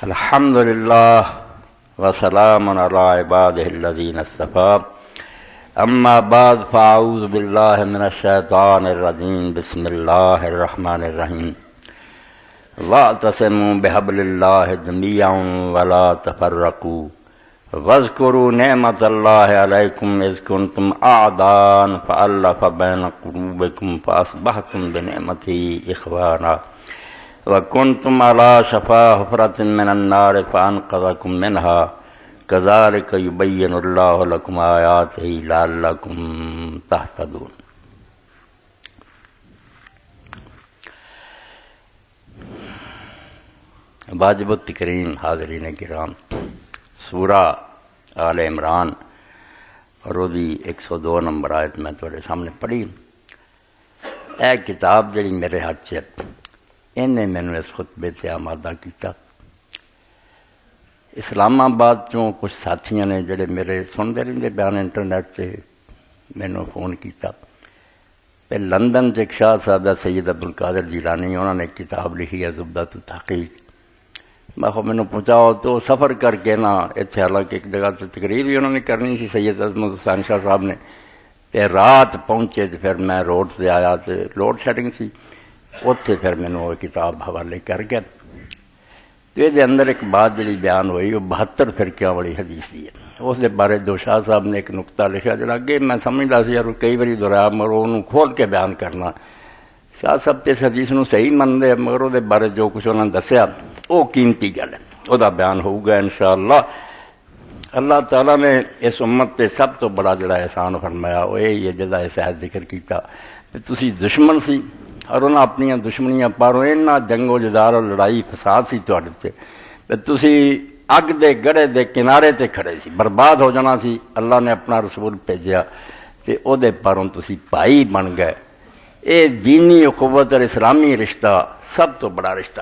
الحمد للہ وسلام علی عبادہ الذین اصطفیٰ اما بعد فاعوذ باللہ من الشیطان الرجیم بسم اللہ الرحمن الرحیم واعتصموا بحبل اللہ جمیعا ولا تفرقوا واذکروا نعمت اللہ علیکم اذ کنتم اعداء فألف بین قلوبکم فاصبحتم بنعمتہ اخوانا وَكُنْتُمْ عَلَى شَفَا حُفْرَةٍ مِّنَ النَّارِ فَأَنْقَذَكُم مِّنْهَا كَذَلِكَ يُبَيِّنُ اللَّهُ لَكُمْ آيَاتِهِ لَعَلَّكُمْ تَهْتَدُونَ۔ واجب التکریم حاضرین کرام، سورہ آل عمران اور دی 102 نمبر آیت میں تھوڑے سامنے پڑھی۔ اے کتاب جڑی میرے ہاتھ چ انہیں میں نے اس خطبے سے آمادہ کیتا۔ اسلام آباد چوں کچھ ساتھیاں نے جڑے میرے سنتے رہتے بیان انٹرنیٹ سے مینوں فون کیتا۔ پھر لندن سے ایک شاہ صاحب سید عبدالقادر جیلانی انہوں نے کتاب لکھی ہے زبدۃ التحقیق۔ میں مینوں پہنچاؤ تو سفر کر کے نا اتنے، حالانکہ ایک جگہ تو تقریر بھی انہوں نے کرنی سی سید عظمت حسین شاہ صاحب نے، تے رات پہنچے تو پھر میں روڈ سے آیا تو لوڈ شیڈنگ سی، اتنے پھر مینوں وہ کتاب حوالے کر گیا۔ تو یہ اندر ایک بات جڑی بیان ہوئی وہ 72 فرقیاں والی حدیث دی ہے۔ اس دے بارے دو شاہ صاحب نے ایک نقطہ لکھا جڑا اگے میں سمجھدا سی یار کئی باری دہرایا مگر انہوں کھول کے بیان کرنا۔ شاہ صاحب تے اس حدیث نو صحیح منتے مگر وہ بارے جو کچھ انہوں نے دسیا وہ قیمتی گل ہے، وہ بیان ہوگا انشاءاللہ۔ اللہ تعالیٰ نے اس امت تے سب تو بڑا جڑا احسان فرمایا وہ یہی ہے جدا شاید ذکر کیتا کہ تسی دشمن سی اور انہاں اپنی دشمنیاں پاروں اینا جنگ و جدال اور لڑائی فساد سی تواڈے تے تے تسی اگ دے گڑے دے کنارے تے کھڑے سی، برباد ہو جانا سی۔ اللہ نے اپنا رسول بھیجیا تے او دے پاروں تسی بھائی بن گئے۔ اے دینی اخوت اور اسلامی رشتہ سب تو بڑا رشتہ،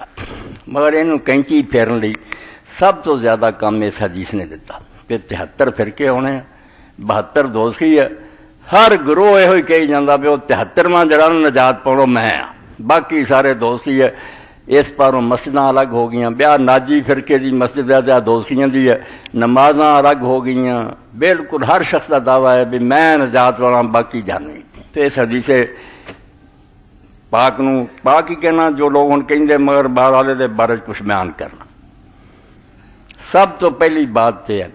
مگر اینوں کینچی پھیرن لئی سب تو زیادہ کام اس حدیث نے دیتا کہ 73 فرقے ہونے، 72 دوزخی ہے۔ ہر گروہ یہ کہی جاتا بھی وہ 73واں جڑا نجات پاؤ میں ہاں، باقی سارے دوزخی ہے۔ اس پاروں مسجداں الگ ہو گئیاں، بیا ناجی فرقے دی مسجد ہے دوزخیاں دی ہے، نمازاں الگ ہو گئیاں، بالکل ہر شخص کا دعویٰ ہے بھی میں نجات والا باقی جانوی۔ تو اس حدیث پاک نو پاک ہی کہنا جو لوگ ہن کہندے مگر باہر والے دے بارے کچھ بیان کرنا۔ سب تو پہلی بات یہ ہے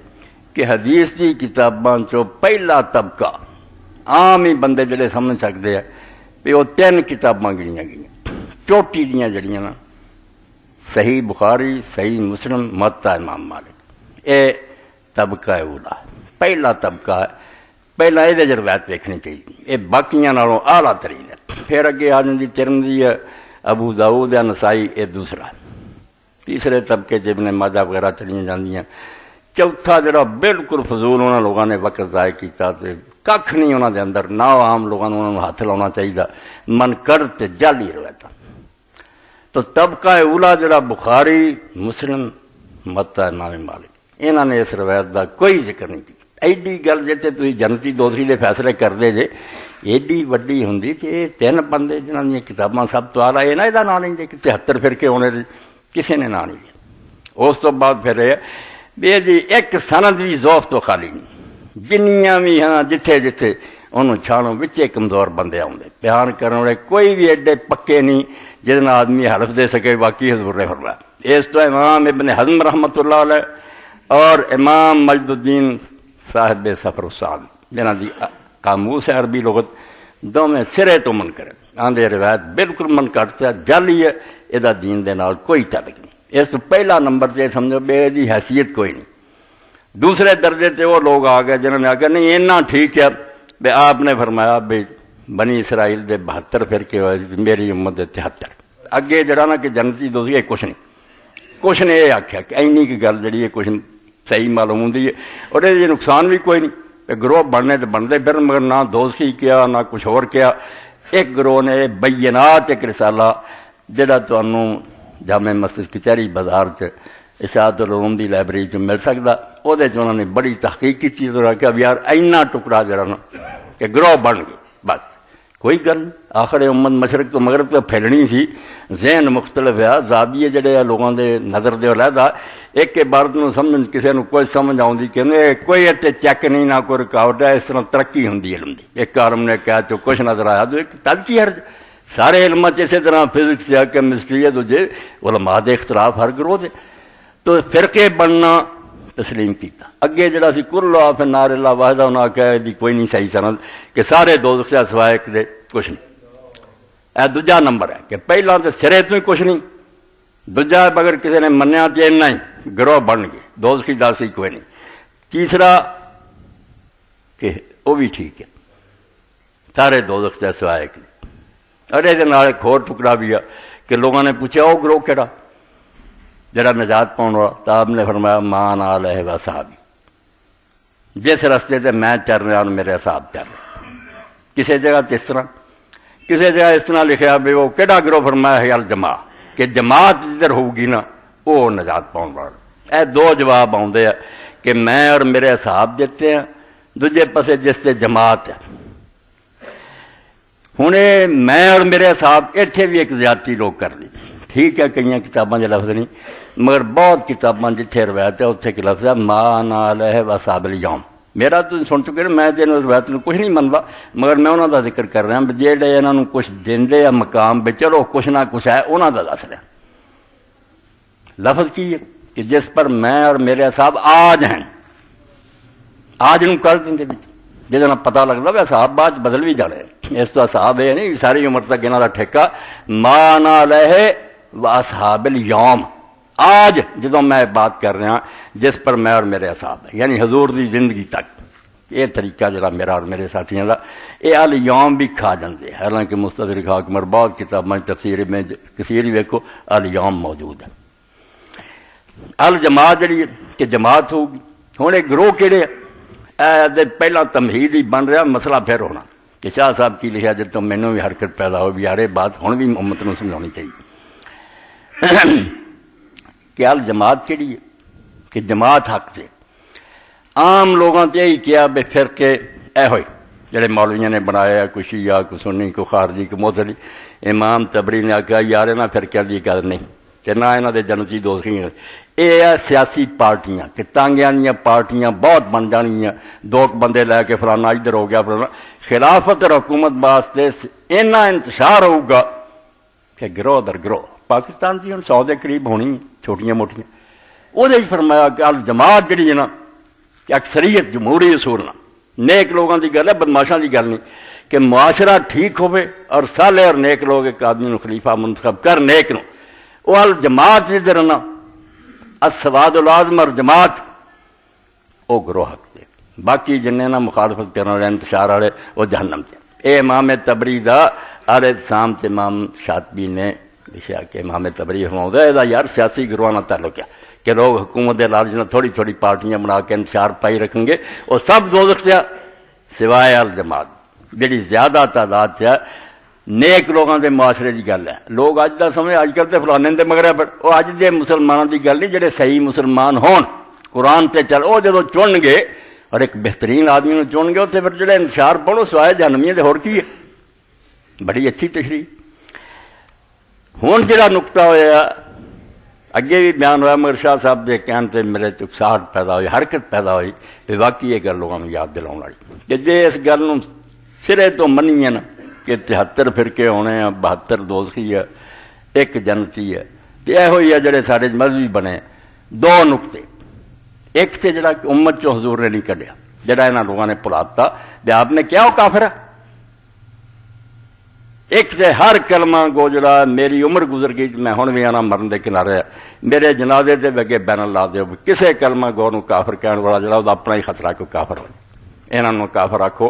کہ حدیث دی کتاباں چوں پہلا طبقہ عام ہی بندے جڑے سمجھ سکتے ہیں کہ وہ 3 کتاباں گنیاں گئیاں چوٹی دیاں جڑیاں نا، صحیح بخاری، صحیح مسلم، موطا امام مالک۔ اے طبقہ اولا پہلا طبقہ ہے، پہلا یہ روایت دیکھنی چاہیے، یہ باقیاں نالوں اعلیٰ ترین ہے۔ پھر اگے آ جاندی ترمذی ہے، ابو داؤد ہے، نسائی، یہ دوسرا۔ تیسرے طبقے ابن ماجہ وغیرہ چلیاں جاندیاں۔ چوتھا جڑا بالکل فضول انہاں لوگوں نے وقت ضائع کیتا تے کھ نہیں انہوں دے اندر، نہ عام لوگوں نے ہاتھ لاؤنا چاہیے، منکر تے جعلی روایت۔ تو طبقہ اولا جڑا بخاری، مسلم، موطا امام مالک، انہوں نے اس روایت دا کوئی ذکر نہیں کیا۔ ایڈی گل جیتے تھی جنتی دوسری دے فیصلے کرتے جے، ایڈی وڈی ہوندی کہ یہ 3 بندے جنہاں دی کتاباں سب تو آلہ، یہ نہ یہ نام نہیں دے کہ 73 فرقے ہونے دے کسی نے نام نہیں دیا۔ اس تو بعد پھر یہ بے جی ایک سند بھی ضعف تو خالی نہیں، جنیاں بھی ہاں جتھے جتھے انہوں چھانوں وچے کمزور بندے آؤندے، بیان کرنے والے کوئی بھی ایڈے پکے نہیں جس نے آدمی حلف دے سکے واقعی حضور نے فرمایا۔ اس تو امام ابن حزم رحمۃ اللہ علیہ اور امام مجد الدین صاحب سفر السعد جنہاں دی قاموس عربی لغت دونوں سرے تو من کرے آندے روایت بالکل من کٹتا جعلی ہے، یہ دین دے نال کوئی تعلق نہیں۔ اس پہلا نمبر تے سمجھو بے دی حیثیت کوئی نہیں۔ دوسرے درجے تے وہ لوگ آ گئے جنہوں نے آ کے نہیں اینا ٹھیک ہے بے آپ نے فرمایا بے بنی اسرائیل دے 72 فرقے ہوئے، میری امت دے 73۔ اگے جڑا نا کہ جنتی دوسری کچھ نے یہ آخیا کہ اینی کی گل جڑی ہے کچھ صحیح معلوم ہوندی ہے، اور یہ نقصان بھی کوئی نہیں۔ گروہ بننے تو بنتے پھر مگر نہ دوستی کیا نہ کچھ اور کیا۔ ایک گروہ نے بینات ایک رسالہ جڑا تمہوں جامع مسجد کچہری بازار اشاعت العلوم دی لائبریری چ مل سکتا، وہ انہوں نے بڑی تحقیق کی چیز رکھا بھی یار اینا ٹکڑا جڑا نا کہ گروہ بن گئے، بس کوئی گل آخر امت مشرق تو مغرب تو پھیلنی سی، ذہن مختلف ہے، زاویے جڑے آ لوگوں دے نظر دے علیحدہ، ایک عبارت نو سمجھ کسی نو کوئی سمجھ آؤندی کہ کوئی اتنے چیک نہیں، نہ کوئی رکاوٹ ہے، اس طرح ترقی ہوندی علم دی۔ ایک عالم نے کہا تو کچھ نظر آیا تو ایک تل کی حرج، سارے علماں چ اسی طرح فزکس ہے، کیمسٹری ہے، دوجے علماء دے اختلاف ہر گروہ دے، تو فرقے بننا تسلیم کیتا۔ اگے جڑا سی کل فی النار الا واحدہ، انہاں کہا دی کوئی نہیں صحیح سند کہ سارے دوزخ سے سوائے ایک دے کچھ نہیں۔ اے دوجا نمبر ہے کہ پہلا تو سرے تو ہی کچھ نہیں، دوجا اگر کسی نے منیا تو اینا ہی گروہ بن گئے، دوزخی داسی کوئی نہیں۔ تیسرا کہ وہ بھی ٹھیک ہے، سارے دوزخ سے سوائے ایک نہیں۔ اور یہ ایک اور ٹکڑا بھی ہے کہ لوگوں نے پوچھا وہ گروہ کہڑا جڑا نجات پاؤن والا؟ تو آپ نے فرمایا مان علیہ و صحابی، جس رستے سے میں چل رہا ہوں میرے صاحب چل رہے۔ کسی جگہ اس طرح، کسی جگہ اس طرح لکھا بھی وہ کہڑا گروہ؟ فرمایا ہے الجماع، کہ جماعت جدھر ہوگی نا وہ نجات پاؤن والا۔ اے دو جواب آتے ہیں کہ میں اور میرے صاحب دیتے ہیں، دوجے پسے جس سے جماعت ہے۔ ہوں میں اور میرے صاحب اتنے بھی ایک زیادتی لوگ کر لی، ٹھیک ہے کئی کتاباں لفظ نہیں، مگر بہت کتاباں جتنے روایت ہے اتنے کہ لفظ ہے مان علیہ و صحاب الیوم۔ میرا تو سن چکے میں روایت کچھ نہیں منتا، مگر میں انہوں کا ذکر کر رہا جہے انہوں کچھ دے یا مقام بھی چلو کچھ نہ کچھ ہے انہوں کا دس رہا۔ لفظ کی ہے کہ جس پر میں اور میرے صاحب آج ہیں، آج نو کر دیں جہاں پتا لگتا بھی صاحب بعد بدل بھی جانے، اس کا صاحب یہ نہیں ساری عمر تک انہوں کا ٹھیکہ مان علیہ و اصحاب الیوم، آج جدوں میں بات کر رہا جس پر میں اور میرے اصحاب ہیں، یعنی حضور دی زندگی تک یہ طریقہ جڑا میرا اور میرے ساتھیوں کا یہ الیوم بھی کھا جاندے، حالانکہ مستدرک حاکم اور بہت کتابیں تفسیر میں کثیر ہی ویکھو الیوم موجود ہے۔ الجماعت جڑی کہ جماعت ہوگی، ہوں ایک گروہ کہڑے پہلا تمہید ہی بن رہا مسئلہ پھر ہونا کہ شاہ صاحب کی لکھا جب تو مینوں بھی حرکت پیدا ہو بھی یار بات ہوں بھی امت نو سمجھانی چاہیے کہ الجماعت کہڑی ہے کہ جماعت حق سے عام لوگوں سے یہی کیا بے فرقے اے ہوئے جڑے مولویوں نے بنایا، کوئی شیعہ کوئی سنی کوئی خارجی کوئی معتزلی۔ امام تبری نے آخیا یار انہاں فرقیاں دی گل نہیں کہ نہ انہاں دے جنتی دوستی، یہ ہے سیاسی پارٹیاں کہ ٹانگیاں دیاں پارٹیاں بہت بن جانیاں، دو بندے لے کے فلانا ادھر ہو گیا فلانا۔ خلافت اور حکومت واسطے اینا انتشار ہوگا کہ گروہ در گروہ پاکستان کی ہوں 100 کے قریب ہونی چھوٹیاں موٹیاں، وہ فرمایا کہ الجماعت جڑی ہے نا کہ اکثریت جمہوری اصول نہ نیک لوگوں کی گل ہے، بدماشاں کی گل نہیں کہ معاشرہ ٹھیک ہوئے اور صالح اور نیک لوگ ایک آدمی خلیفہ منتخب کر نیک نو، وہ الجماعت جدھر نا السواد العظم اور جماعت وہ گروہ حق دے، باقی جنہیں نہ مخالفت کرنے والے انتشار والے وہ جہنم سے۔ اے امام تبری دا آل سام تے امام شاطبی نے لکھا کہ امام تبری فرماؤندا ہے یار سیاسی گروہ نہ تعلق ہے کہ لوگ حکومت کے لالچ نہ تھوڑی تھوڑی پارٹیاں بنا کے انتشار پائی رکھیں گے، وہ سب دوزخ سے سوائے الجماعت جڑی زیادہ تعداد ہے نیک لوگوں کے معاشرے کی گل ہے۔ لوگ اج کا سمجھ اج کل تو فلانے دے مگر وہ اج دے مسلمانوں کی گل نہیں، جڑے صحیح مسلمان ہون قرآن تے چل وہ جدو چن گے اور ایک بہترین آدمی نو چن گے اتنے پھر جڑے انتشار پڑھو سوائے جہنمیاں تے ہور کی ہے۔ بڑی اچھی تشریح۔ ہوں جڑا نقطہ ہوا اگے بھی بیان ہوا مگر شاہ صاحب کے کہنے سے میرے اکساہٹ پیدا ہوئی، حرکت پیدا ہوئی کہ واقعی یہ گل لوگوں یاد دلاؤ والی کہ جی اس گل سرے تو منیے نا کہ 73 فرقے ہونے ہیں، 72 دوزخی ہے، ایک جنتی ہے، یہ ہوئی ہے جڑے سارے مذہبی بنے۔ دو نقطے، ایک سے جڑا امت چو حضور نے نہیں کڈیا، جڑا انہاں لوگوں نے پلاتا بھی آپ نے کیا وہ کافر ہے۔ ایک سے ہر کلمہ گو جڑا میری عمر گزر گئی میں ہن بھی آنا مرن دے کنارے، میرے جنازے دے اگے بینر لا دیو کسے کلمہ گو نو کافر کہنے والا جڑا وہ اپنا ہی خطرہ کو کافر ہو، انہاں نو کافر آکھو۔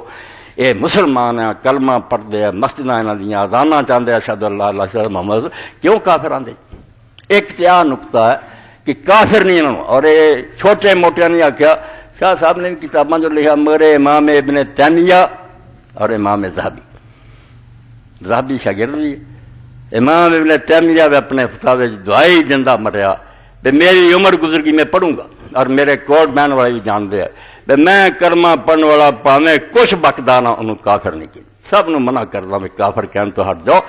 اے مسلمان ہیں، کلمہ پڑھتے ہیں، مسجداں انہاں دیاں اذاناں چاہتے ہیں اشہد اللہ الہ الا اللہ محمد، کیوں کافر آندے؟ ایک تیا نقطہ ہے کہ کافر نہیں انہوں، اور یہ چھوٹے موٹے نہیں آخیا۔ شاہ صاحب نے کتاباں جو لکھا مگر امام ابن تیمیہ اور امام ذہبی شاگرد بھی امام ابن تیمیہ بھی اپنے فتاوے دعائی زندہ مریا کہ میری عمر گزر گئی میں پڑھوں گا، اور میرے کوٹ بہن والے بھی جانتے ہیں میں کلمہ پڑھنے والا پاویں کچھ بکدا نہ انہوں کافر نہیں کی، سب نو منع کردا میں کافر کہن تو ہٹ جاؤ.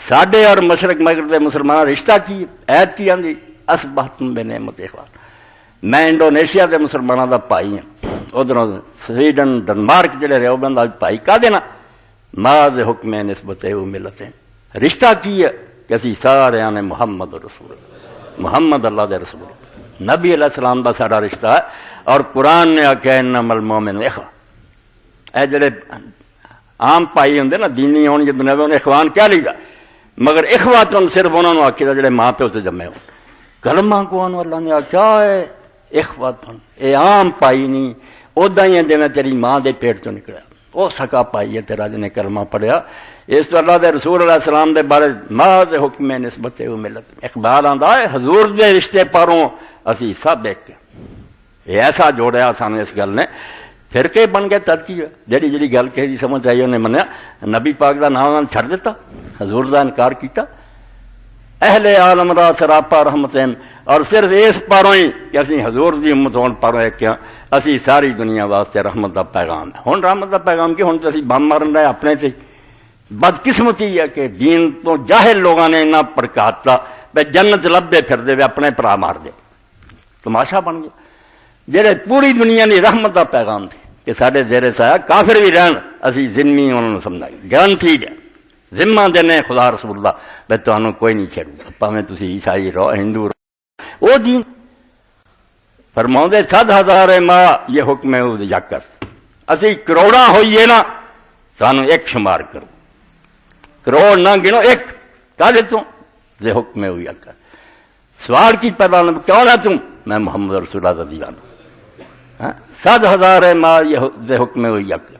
ساڈے اور مشرق مغرب دے مسلمانوں رشتہ کی ایت کی آندی اصبحتم بنعمت اخوان. میں انڈونیشیا دے مسلمانوں دا بھائی ہاں, ادھروں سویڈن ڈنمارک جڑے رہو بندہ بھائی کا دینا ماذ حکم نسبت او ملت. رشتہ کی ہے کہ اسی سارے نے محمد رسول محمد اللہ دے رسول نبی علیہ السلام دا ساڈا رشتہ ہے. اور قرآن نے آخیا انما المؤمنون اخوہ. اے جڑے عام پائی ہوں نا دینی ہون جدنے انہیں اخوان کہہ لیجا, مگر اخواتن صرف انہوں نے آخیا جڑے ماں پیو سے جمے ہو. کلمہ کو اللہ نے آخیا ہے اخواتن, اے عام پائی نہیں ادا ہی ہے جویں تیری ماں دے پیٹ چوں نکلیا وہ سکا پائی ہے تیرا جنے کلمہ پڑھیا. اس تو اللہ دے رسول علیہ السلام دے بارے ماذ حکم نسبت او ملت. اقبال آندا ہے حضور دے رشتے پاروں اسی سب ایک. یہ ایسا جوڑیا سانو اس گل نے فرقے بن گئے. ترقی جڑی جڑی گل کہی دی سمجھ آئی انہیں منیا. نبی پاک دا نام چھڑ دیتا, حضور دا انکار کیتا. اہل عالم را سراپا رحمتیں, اور صرف اس پاروں ہی کہ اسی حضور دی امت ہون پاروں ایک کیا اسی ساری دنیا واسطے رحمت دا پیغام ہے. ہن رحمت دا پیغام کی ہن تے اسی بم مارن رہے اپنے تے. بدقسمتی ہے کہ دین تو جاہل لوگوں نے اتنا پڑکاتا بے جنت لبے پھر دے اپنے پرا مار دے. تماشا بن گیا. جہے پوری دنیا کی رحمت دا پیغام تھے کہ سارے زیر سایہ کافر بھی رہن اسی ذمی انہوں نے سمجھائی گارنٹی ہے ذمہ دینے خدا رسول اللہ بے تمہیں کوئی نہیں چھیڑوں گا پاویں تسی عیسائی رہو ہندو رہو. وہ دین فرماؤں دے 100,000 ماں یہ حکم ہے یکر اسی کروڑا ہوئیے نا سانو ایک شمار کرو کروڑ نہ گنو ایک کہہ دیتوں یہ حکم ہے یکر. سوال کی پیدا کیوں نہ تم میں محمد رسول اللہ دیوانہ 100,000 ماں یہ حکم ہے یکر.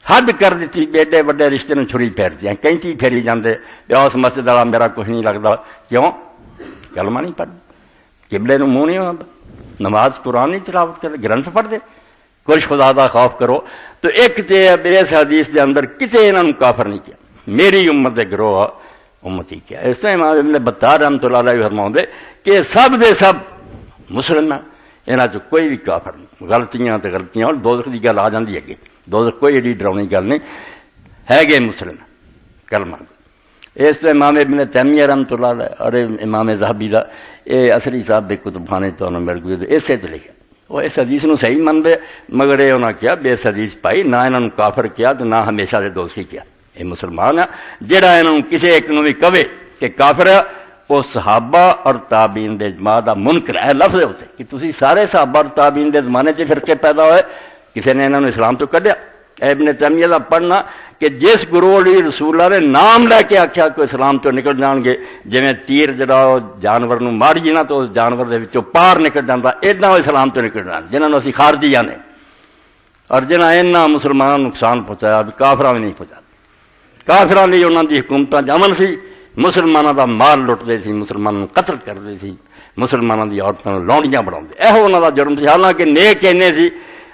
حد کر دیتی بیڈے وڈے رشتے نے چھری پھیر دیا کینچی پھیری جاندے اس مسجد والا میرا کچھ نہیں لگتا کیوں کلمہ نہیں پڑھ قبلے نو منہ نہیں ہوتا نماز قرآن نہیں تلاوت کرتے گرنتھ پڑھ دے کچھ خدا دا خوف کرو. تو ایک تے اس حدیث دے اندر کتے انہوں نے کافر نہیں کیا میری امت دے گروہ امتی کیا. اس طرح امام ابن بطار رحمۃ اللہ علیہ فرماؤں دے کہ سب دے سب مسلم ہیں انہاں چ کوئی بھی کافر نہیں. غلطیاں تے غلطیاں اور دوزخ دی گل آ جاندی ہے دوزخ کوئی ایڈی ڈراؤنی گل نہیں ہے گے مسلم کلمہ. اس طرح امام ابن تیمیہ رحمۃ اللہ علیہ اور امام ذہبی دا اے اصلی صاحب دے کتب خانے تو مل گئے اسے تے لکھا وہ اس حدیث نو صحیح منتے مگر یہ انہاں کیا بے اس حدیث پائی نہ انہاں کافر کیا تو نہ ہمیشہ دے دوزخی کیا. یہ مسلمان ہے جہاں انہوں کسی ایک نو بھی کہے کہ کافر ہے وہ صحابہ اور تابعین دے اجماع دا منکر ہے لفظ ہوتے کہ تسی سارے صحابہ اور تابعین دے زمانے چ فرقے پیدا ہوئے کسی نے انہوں نے اسلام تو کڈیا. ابن تیمیہ دا پڑھنا کہ جس گروہ علی رسول اللہ نے نام لے کے آخیا کہ اسلام تو نکل جان گے جویں تیر جڑا جانور نو مار جینا تو اس جانور دے وچوں پار نکل جاتا ایڈا وہ اسلام تو نکل جان جنہوں نے اسی خارجی آنے اور جنہاں اینا مسلمان نقصان پہنچایا کافراں بھی نہیں پہنچا. کافراں لئی انہاں دی حکومتاں جامن سی مسلمانوں دا مال لٹتے سی مسلمانوں قتل کرتے سی مسلمانوں دی عورتوں لونڈیاں بناؤندے ایہو انہاں دا جرم سی. حالانکہ نیک اینے سی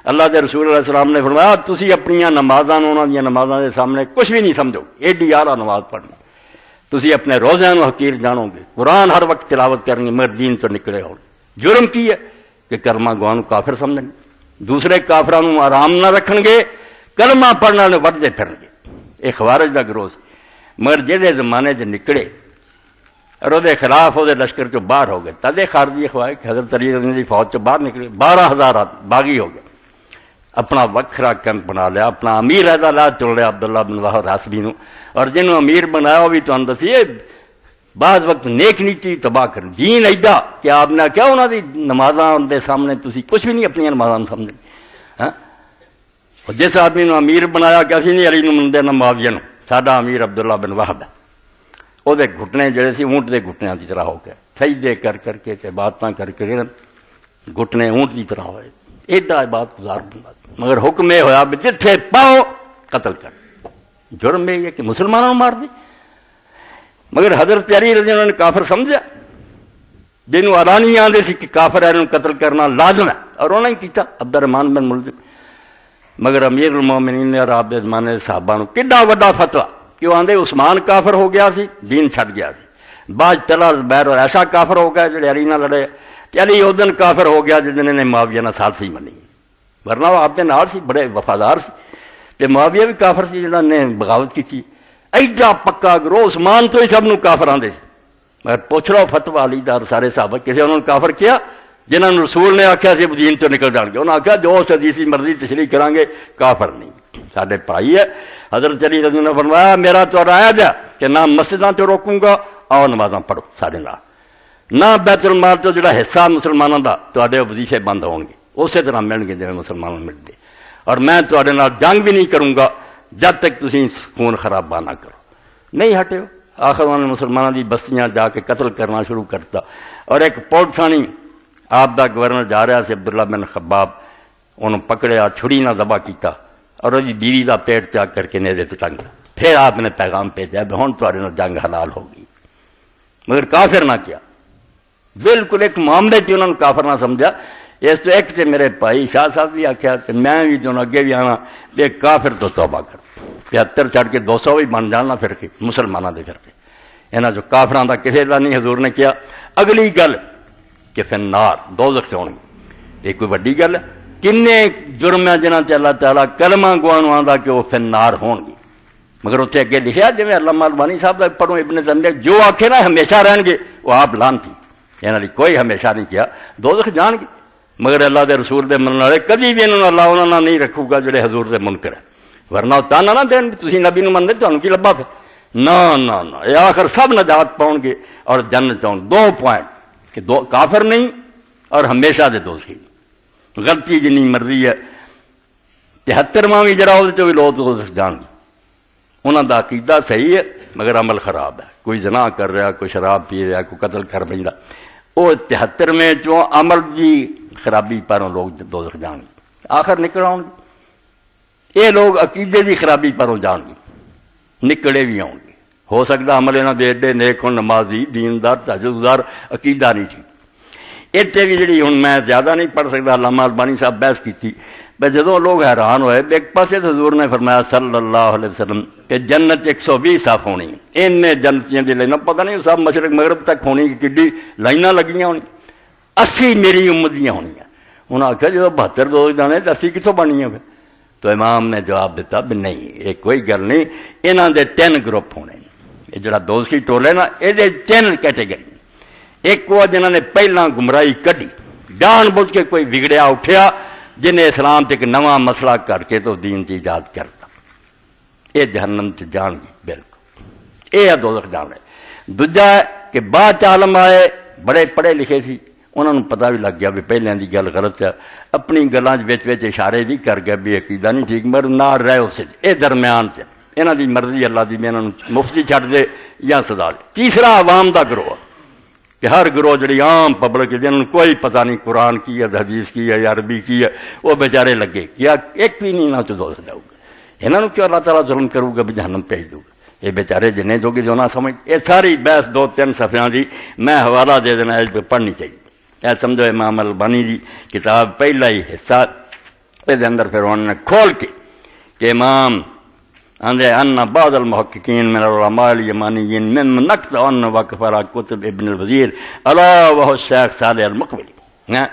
اللہ دے رسول علیہ السلام نے فرمایا تسی اپنی نمازاں انہاں دی نمازاں دے سامنے کچھ بھی نہیں سمجھو ایڈی اعلیٰ نماز پڑھنا تسی اپنے روزیاں نو حقیر جانو گے قرآن ہر وقت تلاوت کریں گے مگر دین تو نکلے ہو. جرم کی ہے کہ کلمہ گواں نو کافر سمجھیں گے دوسرے کافراں نو آرام نہ رکھن گے کلمہ پڑھنا نے وڈدے پھرن گے. یہ خوارج دا گروہ مگر جہے زمانے چ نکلے اور وہ خلاف وہ لشکر چو باہر ہو گئے تدے خارجی اخوائے حضرت علی دی فوج چ باہر نکلے 12,000 باغی ہو گئے اپنا وکھرا کیمپ بنا لیا اپنا امیر عہدہ لا چن لیا عبداللہ بن وہب راسبی نو اور جنہوں امیر بنایا وہ بھی تو دسی بعض وقت نیک نیتی تباہ کر دین ایڈا کہ آپ نے کیا انہوں دی نمازاں دے سامنے تسی کچھ بھی نہیں اپنی نمازاں سمجھیں. جس آدمی نو امیر بنایا کہ اسی نہیں علی نو منتے نہ معاویہ نو ساڈا امیر عبداللہ بن وہب ہے وہ گھٹنے جڑے سی اونٹ دے گھٹنیاں کی طرح ہو گئے سجدے کر کر کے عبادتاں کر کے گھٹنے اونٹ کی طرح ہوئے ایڈا عبادت گزار بندہ مگر حکم یہ ہوا جتھے پاؤ قتل کر. جرم یہ ہے کہ مسلمانوں مار دی مگر حضرت علی رضی اللہ عنہ نے کافر سمجھا جنہوں ارانی آدھے سی کہ کافر ہے قتل کرنا لازم ہے اور انہوں نے کیتا عبد الرحمن بن ملزم. مگر امیر المومنین نے اور آپ کے زمانے صحابہ نو کڈا وڈا فتوا کیوں آندے عثمان کافر ہو گیا سی دین چھڈ گیا سی بعد طلحہ زبیر اور ایسا کافر ہو گیا جڑے علی نہ لڑے علی اس دن کافر ہو گیا جن نے معاویہ نہ ساتھ ہی منی ورنہ وہ آپ کے نال سی بڑے وفادار سی. کہ معاویہ بھی کافر سی جنہوں نے بغاوت کی تھی. ایڈا پکا گروہ عثمان تو ہی سب نو کافر آندے. مگر پوچھ لو فتویٰ علی دار سارے صحابہ کسی انہوں نے کافر کیا جنہوں نے رسول نے آخیا سی دین تو نکل جان گے. انہوں نے آخیا جو اس حدیث کی مرضی تشریح کریں گے کافر نہیں. سارے بھائی ہے. حضرت علی رضی اللہ عنہ نے فرمایا میرا تو رایا دیا کہ نہ مسجداں تو روکوں گا آؤ نمازاں پڑھو سارے نال, نہ بیت المال تو جڑا حصہ مسلمانوں کا تے وظیفے بند ہون گے اسی طرح ملن گے جی مسلمانوں ملتے. اور میں تے نال جنگ بھی نہیں کروں گا جب تک تسی خون خرابہ نہ کرو. نہیں ہٹے ہو. آخر انہوں نے مسلمانوں کی بستیاں جا کے قتل کرنا شروع کرتا. اور ایک پوٹھانی آپ دا گورنر جا رہا سی عبداللہ بن خباب, انہوں پکڑیا چھری نہ ذبح کیتا اور وہ بیوی کا پیٹ چاک کر کے نیزے تے ٹنگ. پھر آپ نے پیغام بھیجا بھی ہوں تھوڑے نال جنگ حلال ہوگی. مگر کافر نہ کیا, بالکل ایک معاملے سے انہوں نے کافر نہ سمجھا. اس تو ایک سے میرے بھائی شاہ صاحب بھی آخیا کہ میں بھی جو اگے بھی آنا بے کافر تو توبہ کر 73 چڑھ کے 200 بھی بن جانا پھر کے مسلمانوں کے پھر کے یہاں جو کافران کا کسی کا نہیں حضور نے کیا. اگلی گل کہ فنار دوزخ سے ہون گے. یہ کوئی وڈی گل ہے. کنے جرم ہے جنہاں تے اللہ تعالیٰ کلمہ گوانو آندا کہ وہ فنار ہون گے. مگر اتنے اگے لکھا جی علامہ البانی صاحب کا پڑھوں ابن تیمیہ جو آخے نا ہمیشہ رہن گے وہ آپ لانتی. یہاں کوئی ہمیشہ نہیں کیا دوزخ جان گے. مگر اللہ دے رسول دے منن والے کبھی بھی انہوں اللہ انہوں نہیں رکھوں گا جڑے حضور دے منکر ہے. ورنہ تانا نہ دین تسی نبی نو منتے تمہیں کی لبا پھر نہ یہ آخر سب نجات پاؤ گے اور جنت آؤ. 2 پوائنٹ کہ کافر نہیں اور ہمیشہ دے دوزخی. غلطی جنی مرضی ہے 73واں بھی جڑا وہ بھی لوگ دوزخ جان گے. انہوں دا عقیدہ صحیح ہے مگر عمل خراب ہے. کوئی زنا کر رہا, کوئی شراب پی رہا, کوئی قتل کر بہتا, وہ 73ویں چوں عمل کی خرابی پروں لوگ دوزخ جان گے. آخر نکل آؤ گے. یہ لوگ عقیدے کی خرابی پروں جان گے نکلے بھی آؤ گے. ہو سکتا عمل یہاں دے ایڈے نیک ہوں نمازی دیندار تہجدگزار عقیدہ نہیں تھی. اتنے بھی جی ہوں میں زیادہ نہیں پڑھ سکتا. علامہ البانی صاحب بحث کی تھی بھائی جدوں لوگ حیران ہوئے ایک پاسے حضور نے فرمایا صلی اللہ علیہ وسلم کہ جنت 120 صف ہونی. ان جنتیاں دی لائناں پتہ نہیں سب مشرق مغرب تک ہونی کہ لائناں لگیاں ہونی. 80 میری امت دیاں ہونیاں. انہوں نے آخیا جب 72 دوزخ جانے تو 80 کتوں بنی ہے. تو امام نے جواب دیتا بھی نہیں یہ کوئی گل نہیں. انہاں دے 3 گروپ ہونے. یہ جڑا دوزخی ٹولے نا یہ 3 کیٹیگری. ایک وہ جنہوں نے پہلا گمراہی کڈی جان بوجھ کے کوئی بگڑیا اٹھیا جنہیں اسلام تے ایک نواں مسئلہ کر کے تو دین کی ایجاد کرتا. یہ جہنم سے جان گی بالکل. یہ دوزخ جان ہے. دوجا ہے کہ بعد عالم آئے بڑے پڑھے لکھے سی انہوں نے پتہ بھی لگ گیا بھی پہلے کی گل غلط ہے. اپنی گلاں اشارے بھی کر گیا بھی عقیدہ نہیں ٹھیک مگر نہ رہے اسے. یہ درمیان سے یہاں کی مرضی اللہ کی بھی انہوں مفتی چھڈ دے یا سزا دے. تیسرا عوام کا گروہ کہ ہر گروہ جڑی عام پبلک جنہوں کوئی پتہ نہیں قرآن کی ہے حدیث کی ہے یا عربی کی ہے وہ بیچارے لگے کیا ایک بھی نہیں نہ تو دوست جاؤ گا. یہاں کیوں اللہ تعالیٰ ظلم کروں گا بھی جہنم بھیج دوں گا. یہ بیچارے جنہیں جو کہ جو نہ سمجھ. یہ ساری بحث 2-3 صفحیاں دی میں حوالہ دے دینا اس پہ پڑھنی چاہیے. اے سمجھو امام البانی دی کتاب پہلا ہی حصہ یہ اندر پھر انہوں نے کھول کے کہ امام آندے ان بعض المحققین من العلماء الیمانیین من نقد ان وقف على کتب ابن الوزیر الا وهو الشیخ صالح المقبری.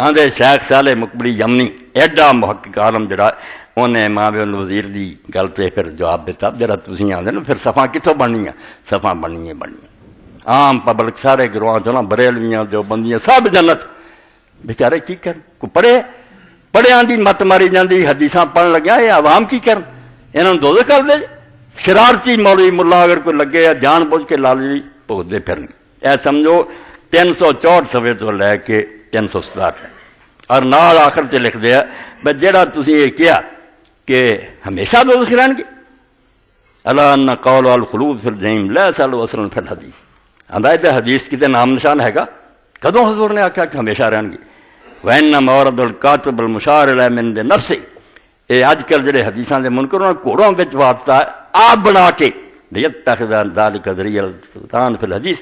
آندے شیخ صالح مقبری یمنی ایڈا محقق عالم جڑا انہیں امام ابن الوزیر دی گل تے پھر جواب دیتا جڑا تسی آندے نا پھر صفاں کتوں بننی صفاں بننی عام پبلک سارے گروہاں چوں بریلویاں جو بندیاں سب جنت. بیچارے کی کرن کو پڑھیاں دی مت ماری جاندی حدیثاں پڑھن لگیا یہ عوام کی کرن انہوں نے دوزخ کر دے. شرارتی مولوی ملا اگر کوئی لگے یا جان بوجھ کے لالچی بھگتے پھرن. اے سمجھو 364 صفحے تو لے کے 367 اور نال آخر تے لکھ دیا بھائی جہاں تسی یہ کیا کہ ہمیشہ دوزخ رہن گے. الا ان قول الخلود فی الجحیم لیس له اصل فی الحدیث. ہدایت حدیث کتے نام نشان ہے گا کدوں حضور نے آخیا کہ ہمیشہ رہن گے. وَإِنَّ مَوْرَدُ الْكَاتِبِ الْمُشَارِ إِلَيْهِ مِنْ النَّفْسِ. یہ اج کل جڑے حدیثاں دے منکر انہوں نے گھوڑوں وچ واسطہ آپ بنا کے لیتخذ ذلک ذریعہ السلطان فی الحدیث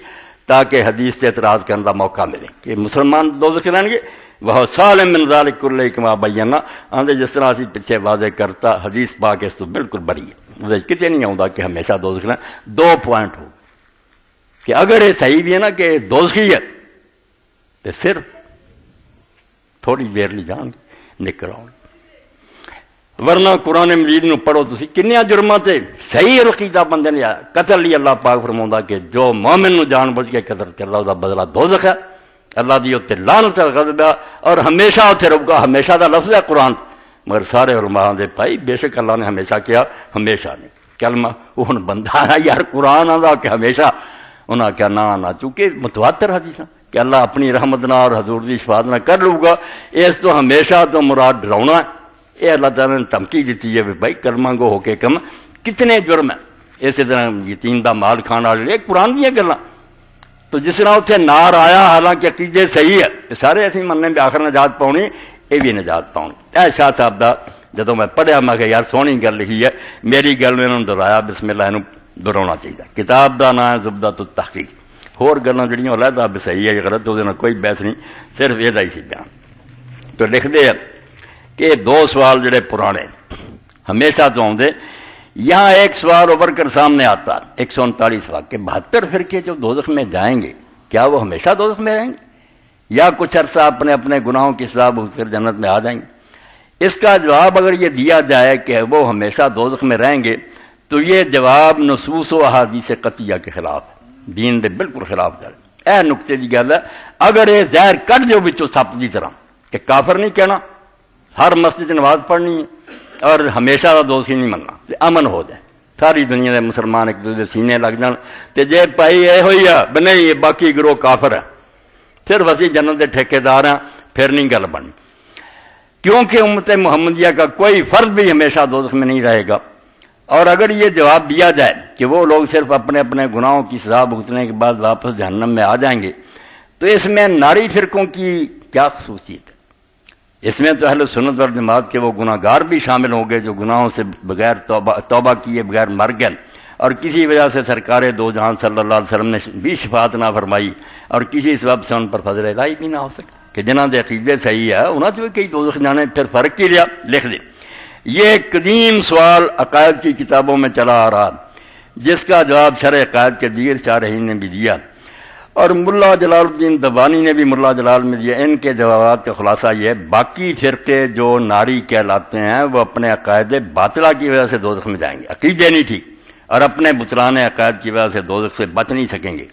تاکہ حدیث سے اعتراض کرنے کا موقع ملے کہ مسلمان دوزخ رہیں گے. وہ سالم من ذلک کلہ کما بینا آندے جس طرح اسی پیچھے واضح کرتا حدیث پاک اس تو بالکل بری ہے. وہ کتے نہیں آؤں کہ ہمیشہ دوزخ رہیں. 2 پوائنٹ ہو کہ اگر یہ صحیح بھی ہے نا کہ دوزخی ہے تو صرف تھوڑی دیر لی جان نکل آؤ. ورنہ قرآن مجید نو پڑھو تسی کنیا جرماں تے صحیح عقیدہ بندے نے قتل لی اللہ پاک فرماوندا کہ جو مومن نو جان بوجھ کے قتل کردا دا بدلہ دوزخ ہے، اللہ دی اوتے لعنت ہے، غضب ہے، اور ہمیشہ اوتے رہے گا۔ ہمیشہ دا لفظ ہے قرآن، مگر سارے علماء دے بھائی بے شک اللہ نے ہمیشہ کیا، ہمیشہ نہیں کلمہ وہ بندہ ہے یار قرآن آندا کہ ہمیشہ، انہاں کیا نہ چونکہ متواتر حدیثاں کہ اللہ اپنی رحمت نہ اور حضور دی شفاعت نہ کر لوں گا، اس تو ہمیشہ تو مراد ڈراؤنا ہے۔ یہ اللہ تعالیٰ نے دھمکی دیتی ہے بھائی کلمہ گو ہو کے کم کتنے جرم ہیں، اسی طرح یتیم دا مال کھانا والے قرآن دیا گلاں۔ تو جس طرح اتنے نار آیا حالانکہ عقیدے صحیح ہے، یہ سارے ایسے مننے بھی آخر نجات پاؤنی، یہ بھی نجات پاؤنی۔ اے شاہ صاحب دا جدو میں پڑھیا میں کہ یار سونی گل لکھی ہے، میری گل میں انہوں نے دہرایا بسم اللہ انہوں دہرانا چاہیے۔ کتاب دا نام ہے زبدۃ التحقیق، ہور گلاں جڑیاں علیحدہ بھی صحیح ہے غلط وہ کوئی بحث نہیں، صرف یہ ہی سی بیان۔ تو لکھتے ہیں کہ دو سوال جڑے پرانے ہمیشہ تو آؤں، یہاں ایک سوال ابھر کر سامنے آتا 139 سوال کہ 72 فرقے جو دوزخ میں جائیں گے کیا وہ ہمیشہ دوزخ میں رہیں گے یا کچھ عرصہ اپنے اپنے گناہوں کی سزا بھگت کر جنت میں آ جائیں گے؟ اس کا جواب اگر یہ دیا جائے کہ وہ ہمیشہ دوزخ میں رہیں گے تو یہ جواب نصوص و احادیث قطعیہ کے خلاف ہے، دین دے بالکل خلاف جائے۔ اے نقطے کی گل ہے، اگر یہ زہر کٹ جو بچوں سپ کی طرح کہ کافر نہیں کہنا، ہر مسجد نماز پڑھنی ہے اور ہمیشہ کا دوست ہی نہیں مننا، امن ہو جائے، ساری دنیا کے مسلمان ایک دوسرے سینے لگ جان، تے جے پائی یہ ہوئی ہے بنے یہ باقی گروہ کافر ہے، صرف اسی جنت کے ٹھیکیدار ہیں، پھر نہیں گل بنی۔ کیونکہ امت محمدیہ کا کوئی فرد بھی ہمیشہ دوزخ میں نہیں رہے گا۔ اور اگر یہ جواب دیا جائے کہ وہ لوگ صرف اپنے اپنے گناہوں کی سزا بھگتنے کے بعد واپس جہنم میں آ جائیں گے، تو اس میں ناری فرقوں کی کیا خصوصیت ہے؟ اس میں تو اہل سنت والجماعت کے وہ گناہ گار بھی شامل ہوں گے جو گناہوں سے بغیر توبہ کیے بغیر مر گئے، اور کسی وجہ سے سرکار دو جہان صلی اللہ علیہ وسلم نے بھی شفاعت نہ فرمائی، اور کسی سبب سے ان پر فضل الہی بھی نہ ہو سکے کہ جنہاں دے عقیدے صحیح ہے انہاں سے بھی کئی دوزخ جانے، پھر فرق کی لیا لکھ دے۔ یہ ایک قدیم سوال عقائد کی کتابوں میں چلا آ رہا جس کا جواب شرح عقائد کے دیگر شارحین نے بھی دیا، اور ملا جلال الدین دبانی نے بھی ملا جلال میں دیا۔ ان کے جوابات کا خلاصہ یہ ہے باقی فرقے جو ناری کہلاتے ہیں وہ اپنے عقائد باطلہ کی وجہ سے دوزخ میں جائیں گے، عقیدے نہیں ٹھیک، اور اپنے بطلان عقائد کی وجہ سے دوزخ سے بچ نہیں سکیں گے،